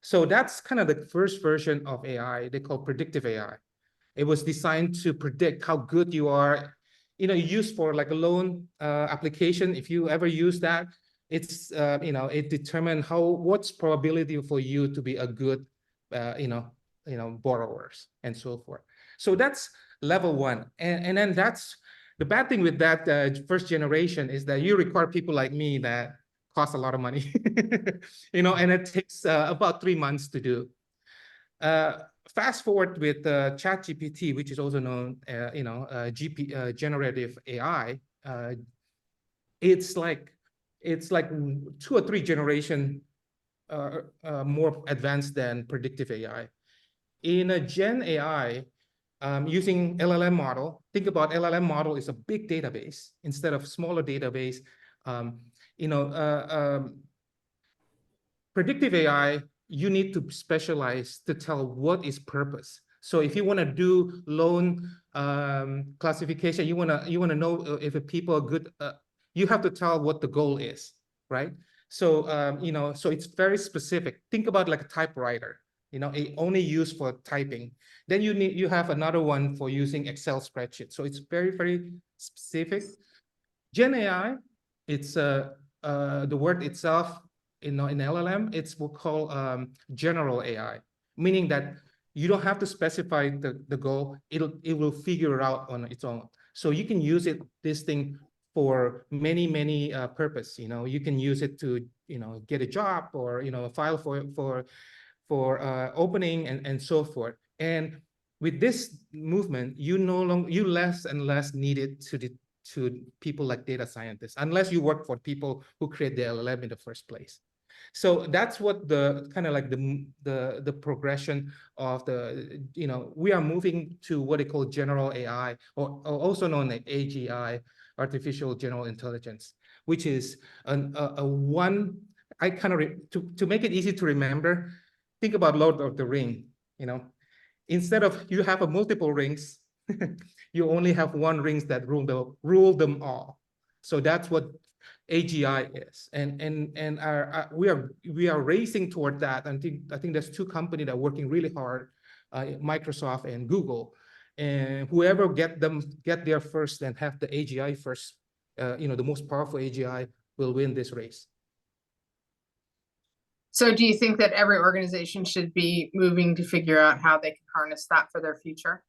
So that's kind of the first version of AI. They call predictive AI. It was designed to predict how good you are. Used for like a loan application. If you ever use that, it's it determines what's probability for you to be a good borrowers and so forth. So that's level one. And then that's the bad thing with that first generation is that you require people like me that cost a lot of money, and it takes about 3 months to do. Fast forward with ChatGPT, which is also known, generative AI. It's like 2 or 3 generations more advanced than predictive AI. In a Gen AI, using LLM model, think about LLM model is a big database instead of smaller database. Predictive AI, you need to specialize to tell what is purpose. So if you want to do loan classification, you want to know if people are good, you have to tell what the goal is, right? So so it's very specific. Think about like a typewriter, it only used for typing. Then you have another one for using Excel spreadsheet. So it's very, very specific. Gen AI, it's the word itself, in LLM, it's what we call general AI, meaning that you don't have to specify the goal. It will figure it out on its own. So you can use this thing for many purpose. You can use it to get a job, or file for opening and so forth. And with this movement, you less and less needed to people like data scientists, unless you work for people who create the LLM in the first place. So that's what the kind of like the progression of we are moving to what they call general AI, or also known as AGI, artificial general intelligence, which is I kind of to make it easy to remember. Think about Lord of the Ring. Instead of you have a multiple rings, you only have one rings that rule them all. So that's what AGI is, and we are racing toward that. And I think there's 2 companies that are working really hard Microsoft and Google, and whoever get there first and have the AGI first, the most powerful AGI will win this race. So do you think that every organization should be moving to figure out how they can harness that for their future?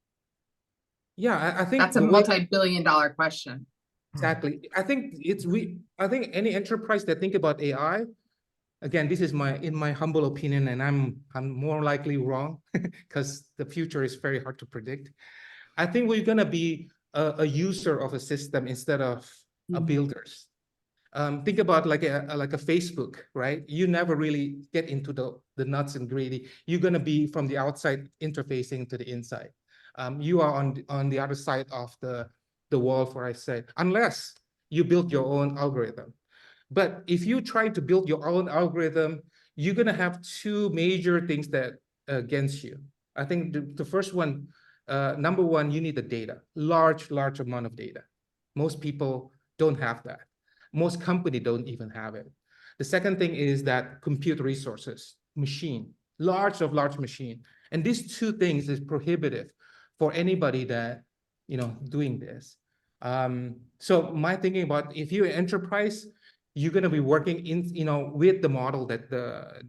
Yeah, I think That's a multi-billion-dollar question. exactly. I think I think any enterprise that think about AI, again, this is in my humble opinion, and I'm more likely wrong because the future is very hard to predict. I think we're gonna be a user of a system instead of a builders. Think about like a Facebook, right? You never really get into the nuts and gritty. You're gonna be from the outside interfacing to the inside. You are on the other side of the wall, for I said, unless you build your own algorithm. But if you try to build your own algorithm, you're gonna have two major things that against you. I think the first one, number one, you need the data, large amount of data. Most people don't have that. Most companies don't even have it. The second thing is that compute resources, large machine. And these two things is prohibitive for anybody that, doing this. So my thinking about if you're an enterprise, you're going to be working with the model that the,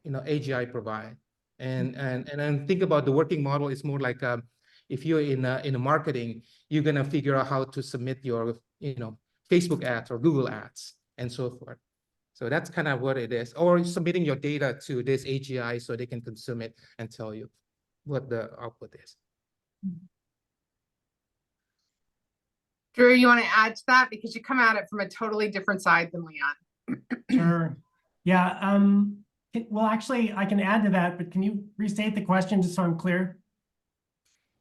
AGI provide. And then think about the working model is more like, if you're in a marketing, you're going to figure out how to submit your, Facebook ads or Google ads and so forth. So that's kind of what it is. Or submitting your data to this AGI so they can consume it and tell you what the output is. Drew, you want to add to that? Because you come at it from a totally different side than Leon. Sure. Yeah. Well, actually, I can add to that, but can you restate the question just so I'm clear?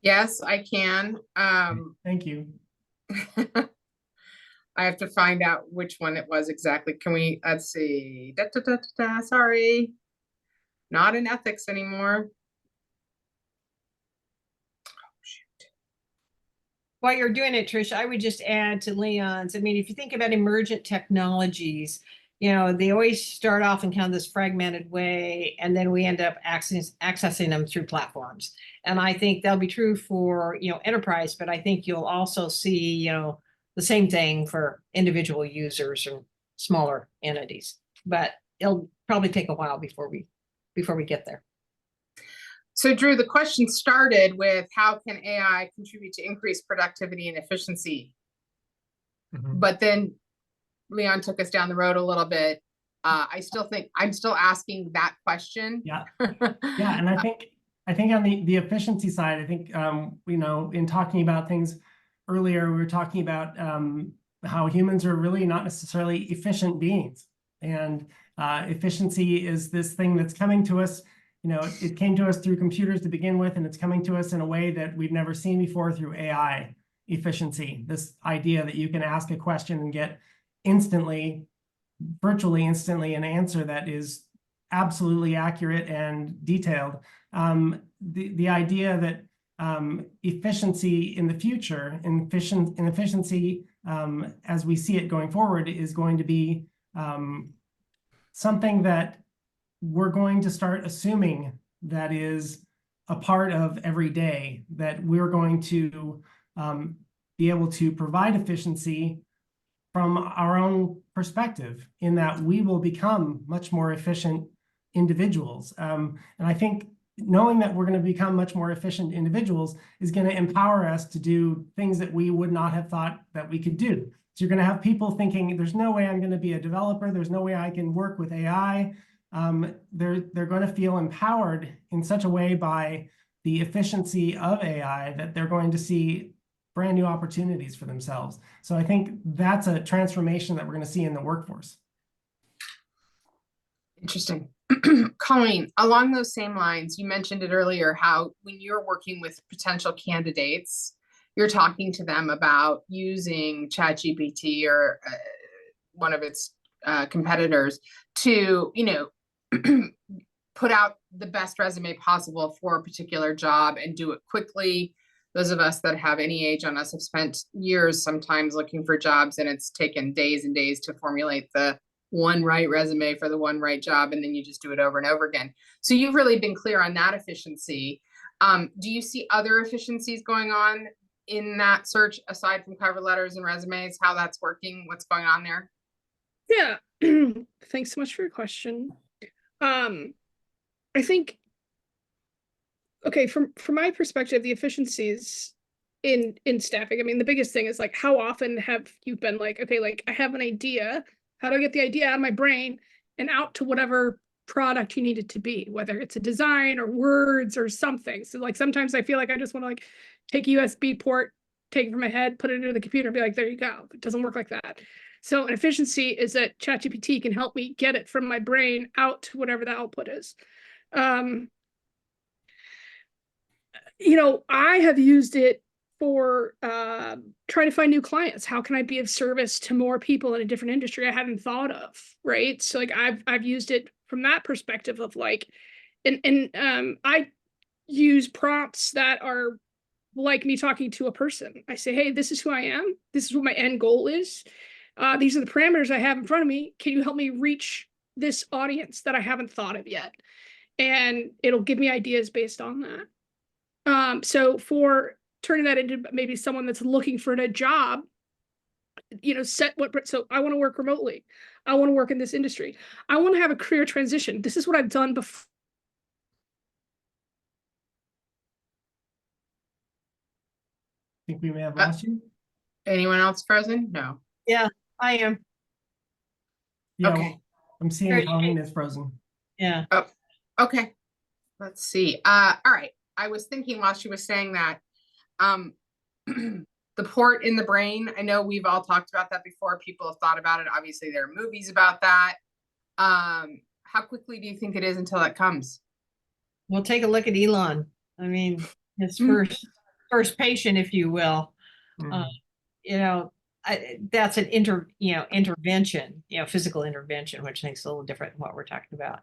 Yes, I can. Thank you. I have to find out which one it was exactly. Can we, let's see. Sorry. Not in ethics anymore. While you're doing it, Trish, I would just add to Leon's. I mean, if you think about emergent technologies, they always start off in kind of this fragmented way, and then we end up accessing them through platforms. And I think that'll be true for, enterprise, but I think you'll also see, the same thing for individual users or smaller entities. But it'll probably take a while before we get there. So Drew, the question started with how can AI contribute to increased productivity and efficiency? But then Leon took us down the road a little bit. I still think I'm still asking that question. Yeah. Yeah. And I think on the efficiency side, I think, in talking about things earlier, we were talking about how humans are really not necessarily efficient beings. And efficiency is this thing that's coming to us. It came to us through computers to begin with, and it's coming to us in a way that we've never seen before through AI efficiency. This idea that you can ask a question and get virtually instantly, an answer that is absolutely accurate and detailed. The idea that efficiency in the future, efficiency as we see it going forward, is going to be something that we're going to start assuming that is a part of every day, that we're going to be able to provide efficiency from our own perspective, in that we will become much more efficient individuals. And I think knowing that we're going to become much more efficient individuals is going to empower us to do things that we would not have thought that we could do. So you're going to have people thinking, there's no way I'm going to be a developer. There's no way I can work with AI. They're going to feel empowered in such a way by the efficiency of AI that they're going to see brand new opportunities for themselves. So I think that's a transformation that we're going to see in the workforce. Interesting. Colleen, along those same lines, you mentioned it earlier, how when you're working with potential candidates, you're talking to them about using ChatGPT or one of its competitors to, put out the best resume possible for a particular job and do it quickly. Those of us that have any age on us have spent years sometimes looking for jobs, and it's taken days and days to formulate the one right resume for the one right job, and then you just do it over and over again. So you've really been clear on that efficiency. Do you see other efficiencies going on in that search aside from cover letters and resumes, how that's working, what's going on there? Yeah. Thanks so much for your question. I think, okay, from my perspective, the efficiencies in staffing, I mean, the biggest thing is like, how often have you been like, okay, like I have an idea, how do I get the idea out of my brain and out to whatever product you need it to be, whether it's a design or words or something. So like sometimes I feel like I just want to like take a USB port, take it from my head, put it into the computer and be like, there you go. It doesn't work like that. So an efficiency is that ChatGPT can help me get it from my brain out to whatever the output is. You know, I have used it for trying to find new clients. How can I be of service to more people in a different industry I hadn't thought of, right? So like I've used it from that perspective of like, and I use prompts that are like me talking to a person. I say, hey, this is who I am. This is what my end goal is. These are the parameters I have in front of me. Can you help me reach this audience that I haven't thought of yet? And it'll give me ideas based on that. So for turning that into maybe someone that's looking for a job, you know, so I want to work remotely. I want to work in this industry. I want to have a career transition. This is what I've done before. I think we may have lost you. Anyone else frozen? No. Yeah, I am. Yeah, Okay. I'm seeing Great. Colleen is frozen. Yeah. Okay, let's see. All right. I was thinking while she was saying that, the port in the brain, I know we've all talked about that before. People have thought about it. Obviously, there are movies about that. How quickly do you think it is until that comes? Well, take a look at Elon. I mean, his first patient, if you will. Mm, You know, that's an intervention, physical intervention, which makes it a little different than what we're talking about.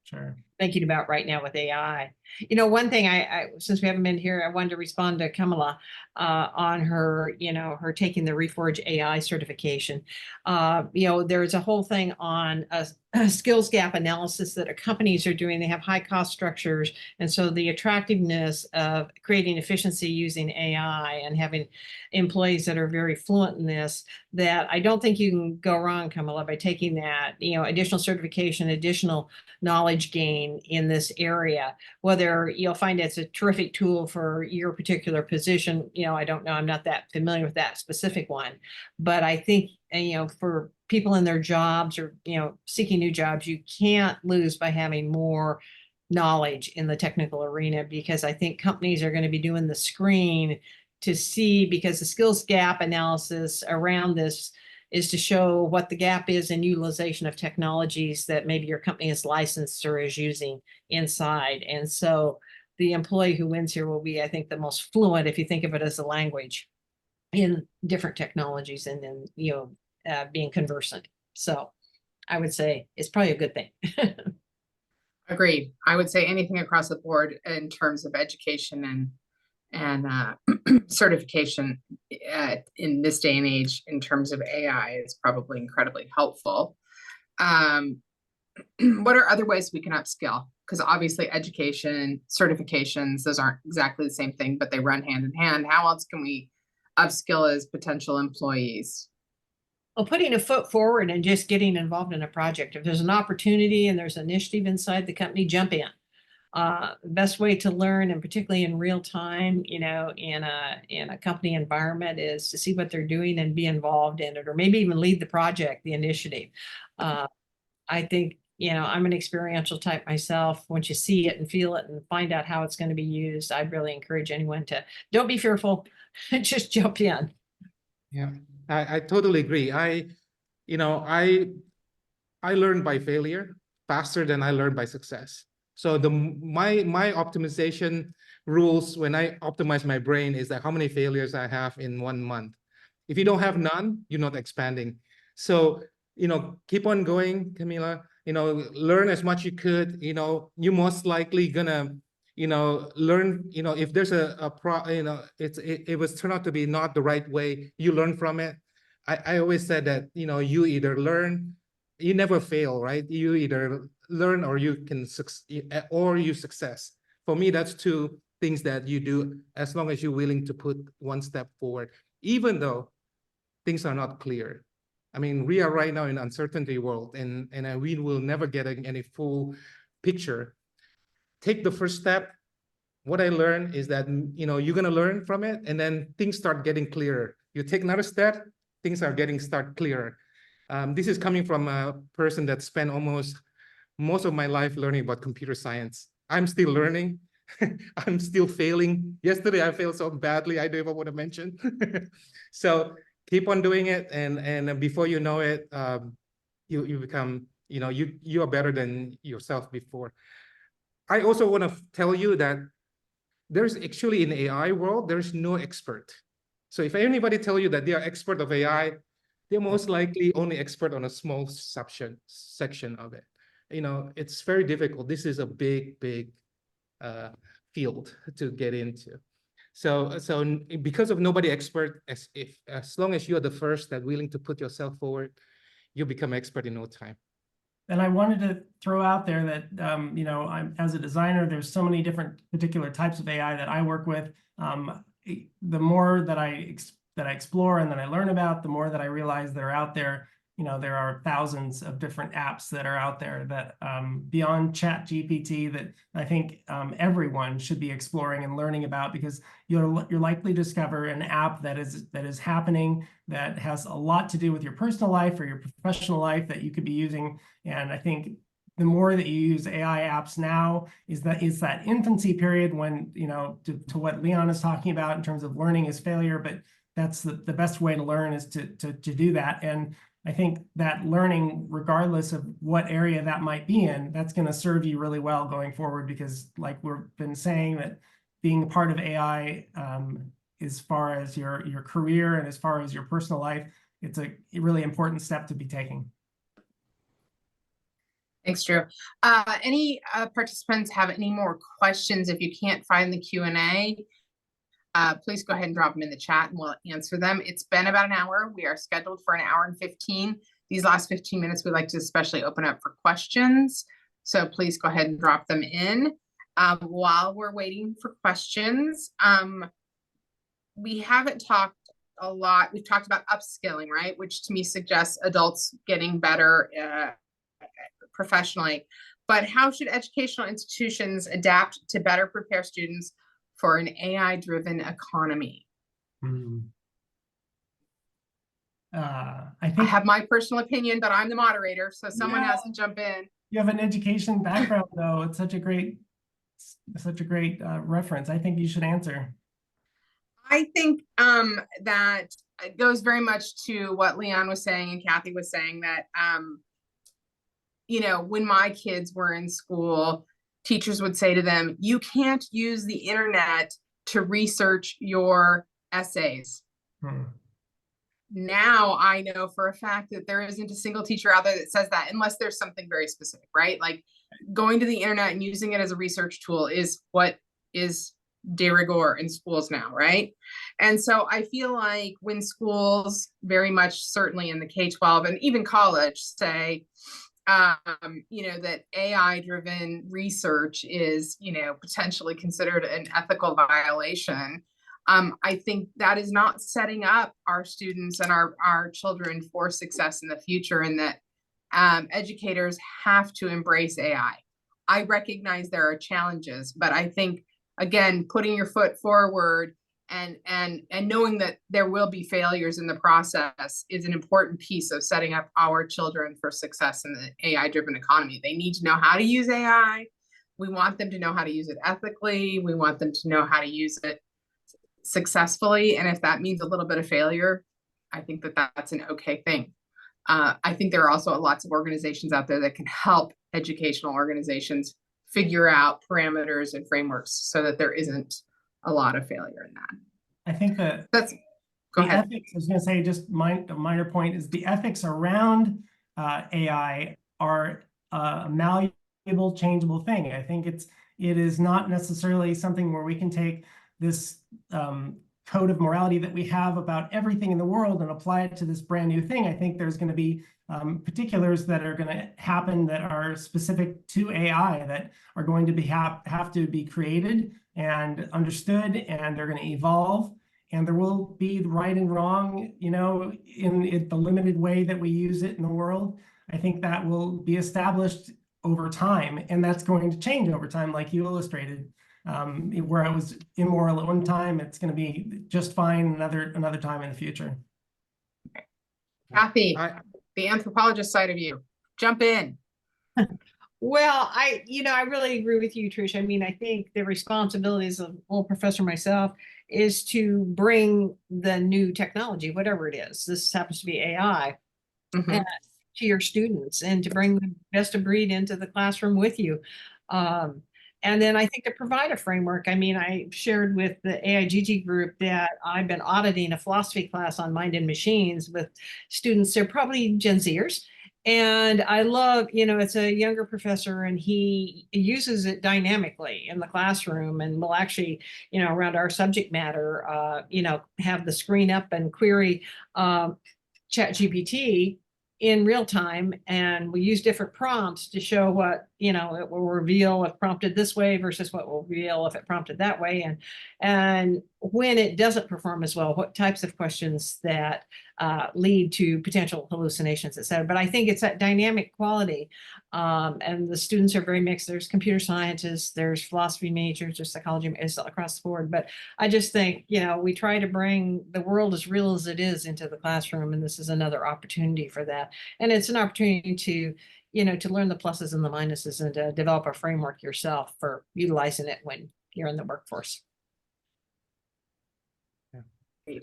sure. Thinking about right now with AI. One thing I since we haven't been here, I wanted to respond to Kamala on her, her taking the Reforge AI certification. There's a whole thing on a skills gap analysis that companies are doing. They have high cost structures. And so the attractiveness of creating efficiency using AI and having employees that are very fluent in this, that I don't think you can go wrong, Kamala, by taking that, additional certification, additional knowledge gain in this area. Whether you'll find it's a terrific tool for your particular position, I don't know. I'm not that familiar with that specific one, but I think, for people in their jobs or, seeking new jobs, you can't lose by having more knowledge in the technical arena, because I think companies are going to be doing the screen to see, because the skills gap analysis around this is to show what the gap is in utilization of technologies that maybe your company is licensed or is using inside. And so the employee who wins here will be, I think, the most fluent, if you think of it as a language, in different technologies, and then, being conversant. So I would say it's probably a good thing. Agreed. I would say anything across the board in terms of education and certification in this day and age in terms of AI is probably incredibly helpful. What are other ways we can upskill? Because obviously education, certifications, those aren't exactly the same thing, but they run hand in hand. How else can we upskill as potential employees? Well, putting a foot forward and just getting involved in a project. If there's an opportunity and there's an initiative inside the company, jump in. The best way to learn, and particularly in real time, in a company environment, is to see what they're doing and be involved in it, or maybe even lead the project, the initiative. I think, I'm an experiential type myself. Once you see it and feel it and find out how it's going to be used, I'd really encourage anyone to don't be fearful, just jump in. Yeah, I totally agree. I learn by failure faster than I learn by success. So my optimization rules when I optimize my brain is that how many failures I have in 1 month. If you don't have none, you're not expanding. So, keep on going, Camila, learn as much you could, you most likely gonna, learn, if there's it was turned out to be not the right way, you learn from it. I always said that, you either learn, you never fail, right? You either learn or you can success. For me, that's two things that you do as long as you're willing to put one step forward, even though things are not clear. I mean, we are right now in uncertainty world, and we will never get any full picture. Take the first step. What I learned is that, you're going to learn from it, and then things start getting clearer. You take another step, things start clearer. This is coming from a person that spent almost most of my life learning about computer science. I'm still learning. I'm still failing. Yesterday, I failed so badly, I don't even want to mention. So keep on doing it, and before you know it, you become, you are better than yourself before. I also want to tell you that there's actually in the AI world, there's no expert. So if anybody tell you that they are expert of AI, they're most likely only expert on a small section of it. It's very difficult. This is a big field to get into. So because of nobody expert, as long as you are the first that willing to put yourself forward, you become expert in no time. And I wanted to throw out there that, I'm, as a designer, there's so many different particular types of AI that I work with. The more that I explore and that I learn about, the more that I realize that are out there. There are thousands of different apps that are out there that beyond ChatGPT that I think everyone should be exploring and learning about, because you're likely to discover an app that is happening that has a lot to do with your personal life or your professional life that you could be using. And I think the more that you use AI apps now is that infancy period when, to what Leon is talking about in terms of learning is failure, but that's the best way to learn is to do that. And I think that learning, regardless of what area that might be in, that's going to serve you really well going forward, because like we've been saying, that being a part of AI, as far as your career and as far as your personal life, it's a really important step to be taking. Thanks, Drew. Any participants have any more questions? If you can't find the Q&A, please go ahead and drop them in the chat and we'll answer them. It's been about an hour. We are scheduled for an hour and 15. These last 15 minutes, we'd like to especially open up for questions. So please go ahead and drop them in. While we're waiting for questions, we haven't talked a lot. We've talked about upskilling, right? Which to me suggests adults getting better professionally. But how should educational institutions adapt to better prepare students for an AI-driven economy? I I think have my personal opinion, but I'm the moderator, so someone has to jump in. you have an education background, though. It's such a great reference. I think you should answer. I think that it goes very much to what Leon was saying and Kathy was saying, that when my kids were in school, teachers would say to them, you can't use the internet to research your essays. Now I know for a fact that there isn't a single teacher out there that says that, unless there's something very specific, right? Like going to the internet and using it as a research tool is what is de rigueur in schools now, right? And so I feel like when schools, very much certainly in the K-12 and even college, say, that AI-driven research is, potentially considered an ethical violation. I think that is not setting up our students and our children for success in the future, and that educators have to embrace AI. I recognize there are challenges, but I think, again, putting your foot forward and knowing that there will be failures in the process is an important piece of setting up our children for success in the AI-driven economy. They need to know how to use AI. We want them to know how to use it ethically. We want them to know how to use it successfully. And if that means a little bit of failure, I think that that's an okay thing. I think there are also lots of organizations out there that can help educational organizations figure out parameters and frameworks so that there isn't a lot of failure in that. I think that go ahead. Ethics, I was going to say, just a minor point is the ethics around AI are a malleable, changeable thing. I think it is not necessarily something where we can take this code of morality that we have about everything in the world and apply it to this brand new thing. I think there's going to be particulars that are going to happen that are specific to AI that are going to have to be created and understood, and they're going to evolve. And there will be right and wrong, you know, in the limited way that we use it in the world. I think that will be established over time, and that's going to change over time, like you illustrated. Where it was immoral at one time, it's going to be just fine another time in the future. Kathy, the anthropologist side of you, jump in. Well, I really agree with you, Trish. I mean, I think the responsibilities of old professor myself is to bring the new technology, whatever it is. This happens to be AI, Mhm. to your students, and to bring the best of breed into the classroom with you. And then I think to provide a framework. I mean, I shared with the AIGG group that I've been auditing a philosophy class on mind and machines with students. They're probably Gen Zers. And I love, it's a younger professor, and he uses it dynamically in the classroom, and will actually, around our subject matter, have the screen up and query ChatGPT in real time, and we use different prompts to show what it will reveal if prompted this way versus what will reveal if it prompted that way, and when it doesn't perform as well, what types of questions that lead to potential hallucinations, etc. But I think it's that dynamic quality, and the students are very mixed. There's computer scientists, there's philosophy majors, there's psychology, it's across the board. But I just think we try to bring the world as real as it is into the classroom, and this is another opportunity for that. And it's an opportunity to to learn the pluses and the minuses, and to develop a framework yourself for utilizing it when you're in the workforce.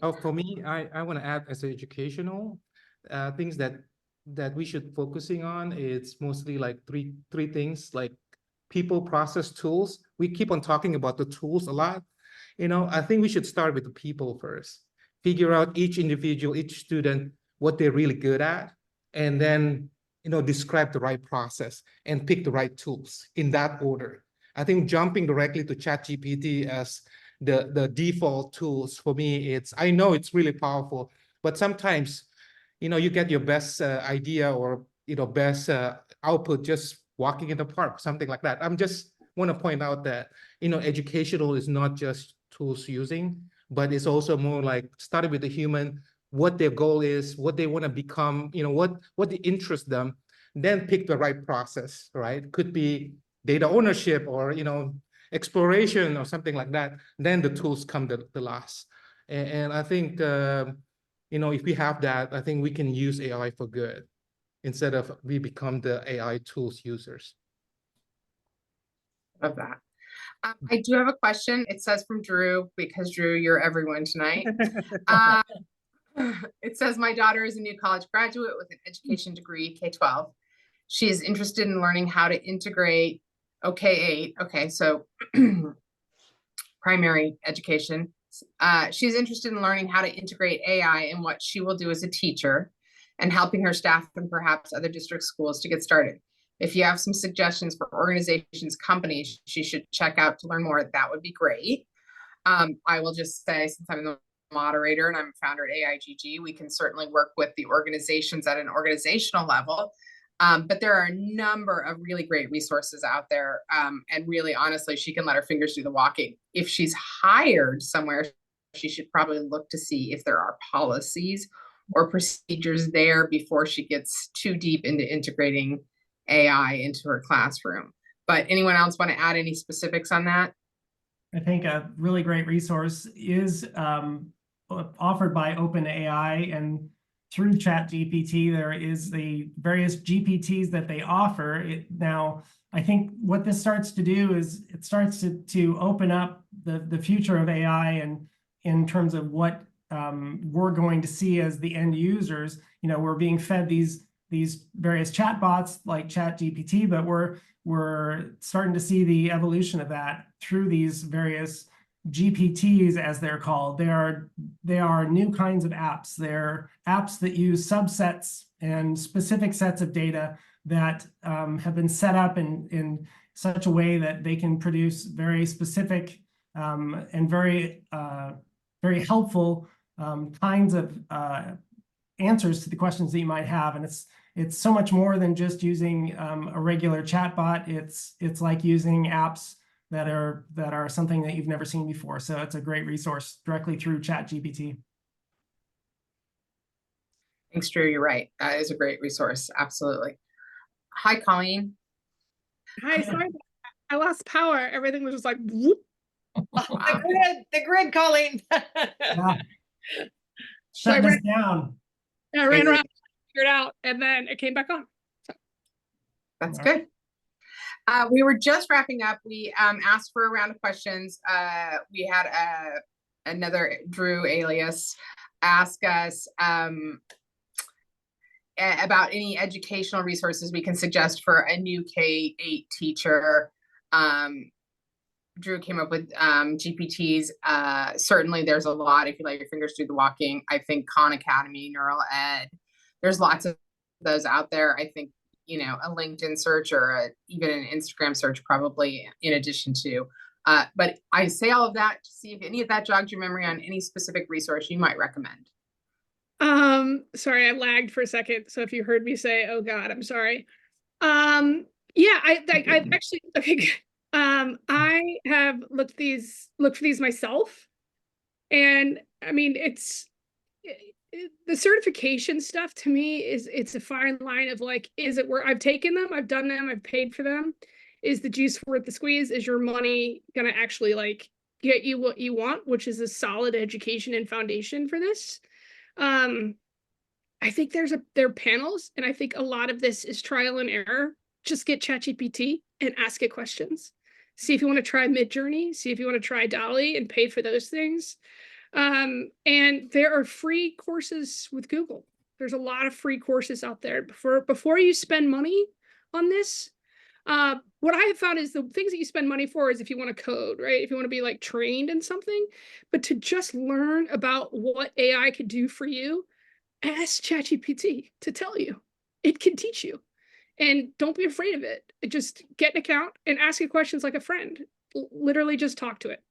Oh, for me, I want to add as educational things that we should focusing on. It's mostly like three things, like people, process, tools. We keep on talking about the tools a lot. I think we should start with the people first. Figure out each individual, each student, what they're really good at, and then describe the right process and pick the right tools in that order. I think jumping directly to ChatGPT as the default tools for me, I know it's really powerful, but sometimes you get your best idea or best output just walking in the park, something like that. I'm just want to point out that educational is not just tools using, but it's also more like starting with the human, what their goal is, what they want to become, what they interest them, then pick the right process, right? Could be data ownership or exploration or something like that. Then the tools come the last. And I think if we have that, I think we can use AI for good instead of we become the AI tools users. Of that. I do have a question. It says from Drew, because Drew, you're everyone tonight. It says, my daughter is a new college graduate with an education degree, K-12. She is interested in learning how to integrate K-8. Okay, so primary education. She's interested in learning how to integrate AI in what she will do as a teacher, and helping her staff and perhaps other district schools to get started. If you have some suggestions for organizations, companies she should check out to learn more, that would be great. I will just say, since I'm the moderator and I'm a founder at AIGG, we can certainly work with the organizations at an organizational level. But there are a number of really great resources out there. And really, honestly, she can let her fingers do the walking. If she's hired somewhere, she should probably look to see if there are policies or procedures there before she gets too deep into integrating AI into her classroom. But anyone else want to add any specifics on that? I think a really great resource is offered by OpenAI, and through ChatGPT, there is the various GPTs that they offer. Now, I think what this starts to do is it starts to open up the future of AI, and in terms of what we're going to see as the end users. We're being fed these various chatbots like ChatGPT, but we're starting to see the evolution of that through these various GPTs, as they're called. They are new kinds of apps. They're apps that use subsets and specific sets of data that have been set up in such a way that they can produce very specific and very helpful kinds of answers to the questions that you might have. And it's so much more than just using a regular chatbot. It's like using apps that are something that you've never seen before. So it's a great resource directly through ChatGPT. Thanks, Drew. You're right. That is a great resource. Absolutely. Hi, Colleen. Hi, sorry, I lost power. Everything was just like whoop. The grid, Colleen. Yeah. So I Shut us ran, down. I ran around, figured it out, and then it came back on. That's Yeah. good. We were just wrapping up. We asked for a round of questions. We had another Drew alias ask us about any educational resources we can suggest for a new K-8 teacher. Drew came up with GPTs. Certainly there's a lot if you let your fingers do the walking. I think Khan Academy, Neural Ed, there's lots of those out there. I think, you know, a LinkedIn search or even an Instagram search probably in addition to. But I say all of that to see if any of that jogged your memory on any specific resource you might recommend. Sorry, I lagged for a second. So if you heard me say, oh God, I'm sorry. Yeah, I actually, okay, good. I have looked for these myself. And I mean, the certification stuff to me it's a fine line of like, is it where I've taken them, I've done them, I've paid for them. Is the juice worth the squeeze? Is your money gonna actually like get you what you want, which is a solid education and foundation for this? I think there are panels, and I think a lot of this is trial and error. Just get ChatGPT and ask it questions. See if you want to try Midjourney, see if you want to try Dolly and pay for those things. And there are free courses with Google. There's a lot of free courses out there. Before you spend money on this, what I have found is the things that you spend money for is if you want to code, right? If you want to be like trained in something, but to just learn about what AI could do for you, ask ChatGPT to tell you. It can teach you. And don't be afraid of it. Just get an account and ask it questions like a friend. Literally just talk to it.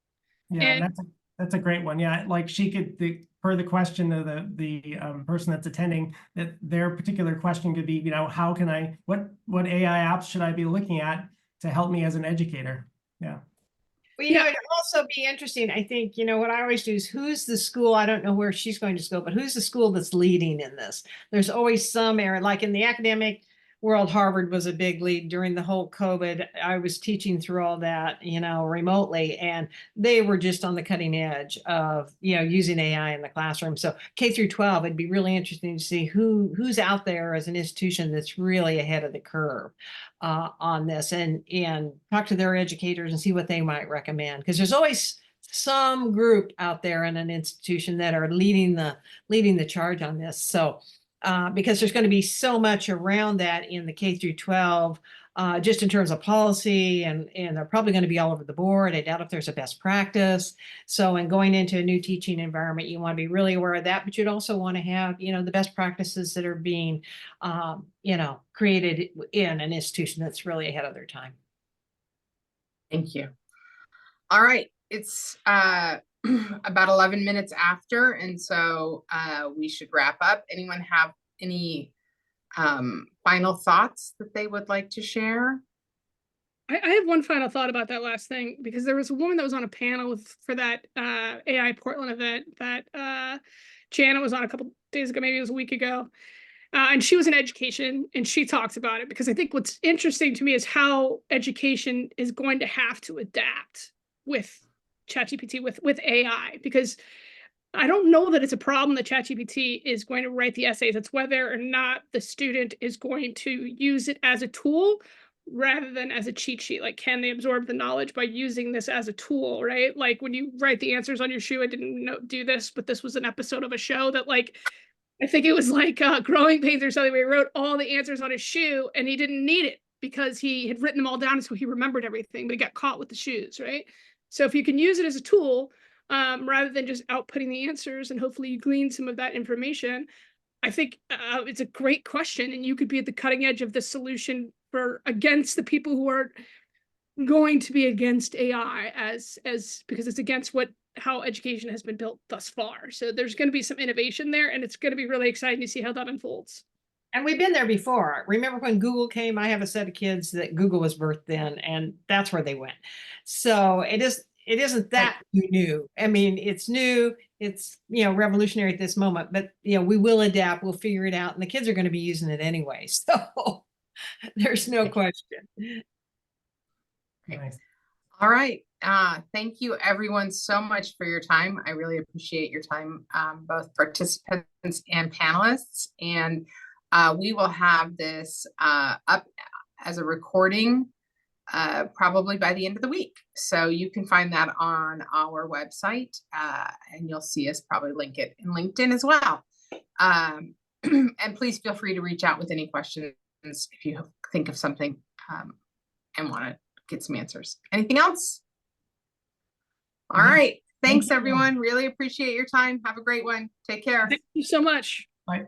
Yeah, And that's a great one. Yeah, like she could, per the question of the person that's attending, that their particular question could be, you know, how can I, what AI apps should I be looking at to help me as an educator? Yeah. Well, you know, it'd also be interesting. I think, you know, what I always do is who's the school? I don't know where she's going to school, but who's the school that's leading in this? There's always some area, like in the academic world, Harvard was a big lead during the whole COVID. I was teaching through all that, you know, remotely, and they were just on the cutting edge of, you know, using AI in the classroom. So K through 12, it'd be really interesting to see who's out there as an institution that's really ahead of the curve on this, and talk to their educators and see what they might recommend, because there's always some group out there in an institution that are leading the charge on this. So because there's going to be so much around that in the K through 12, just in terms of policy, and they're probably going to be all over the board. I doubt if there's a best practice. So in going into a new teaching environment, you want to be really aware of that, but you'd also want to have, you know, the best practices that are being, you know, created in an institution that's really ahead of their time. Thank you. All right. It's about 11 minutes after, and so we should wrap up. Anyone have any final thoughts that they would like to share? I have one final thought about that last thing, because there was a woman that was on a panel for that AI Portland event that Janet was on a couple days ago, maybe it was a week ago. And she was in education, and she talks about it, because I think what's interesting to me is how education is going to have to adapt with ChatGPT, with AI, because I don't know that it's a problem that ChatGPT is going to write the essays. It's whether or not the student is going to use it as a tool rather than as a cheat sheet. Like, can they absorb the knowledge by using this as a tool, right? Like when you write the answers on your shoe, I didn't do this, but this was an episode of a show that, like, I think it was like Growing Pains or something, where he wrote all the answers on his shoe and he didn't need it because he had written them all down, so he remembered everything, but he got caught with the shoes, right? So if you can use it as a tool, rather than just outputting the answers, and hopefully you glean some of that information, I think it's a great question, and you could be at the cutting edge of the solution against the people who are going to be against AI as because it's against how education has been built thus far. So there's going to be some innovation there, and it's going to be really exciting to see how that unfolds. And we've been there before. Remember when Google came? I have a set of kids that Google was birthed in, and that's where they went. So it isn't that new. I mean, it's new, it's, you know, revolutionary at this moment, but you know, we will adapt, we'll figure it out, and the kids are going to be using it anyway. So there's no question. Nice. All right. Thank you everyone so much for your time. I really appreciate your time, both participants and panelists. And we will have this up as a recording probably by the end of the week. So you can find that on our website, and you'll see us probably link it in LinkedIn as well. And please feel free to reach out with any questions if you think of something and want to get some answers. Anything else? All right. Thanks, you. everyone. Really appreciate your time. Have a great one. Take care. Thank you so much. Bye.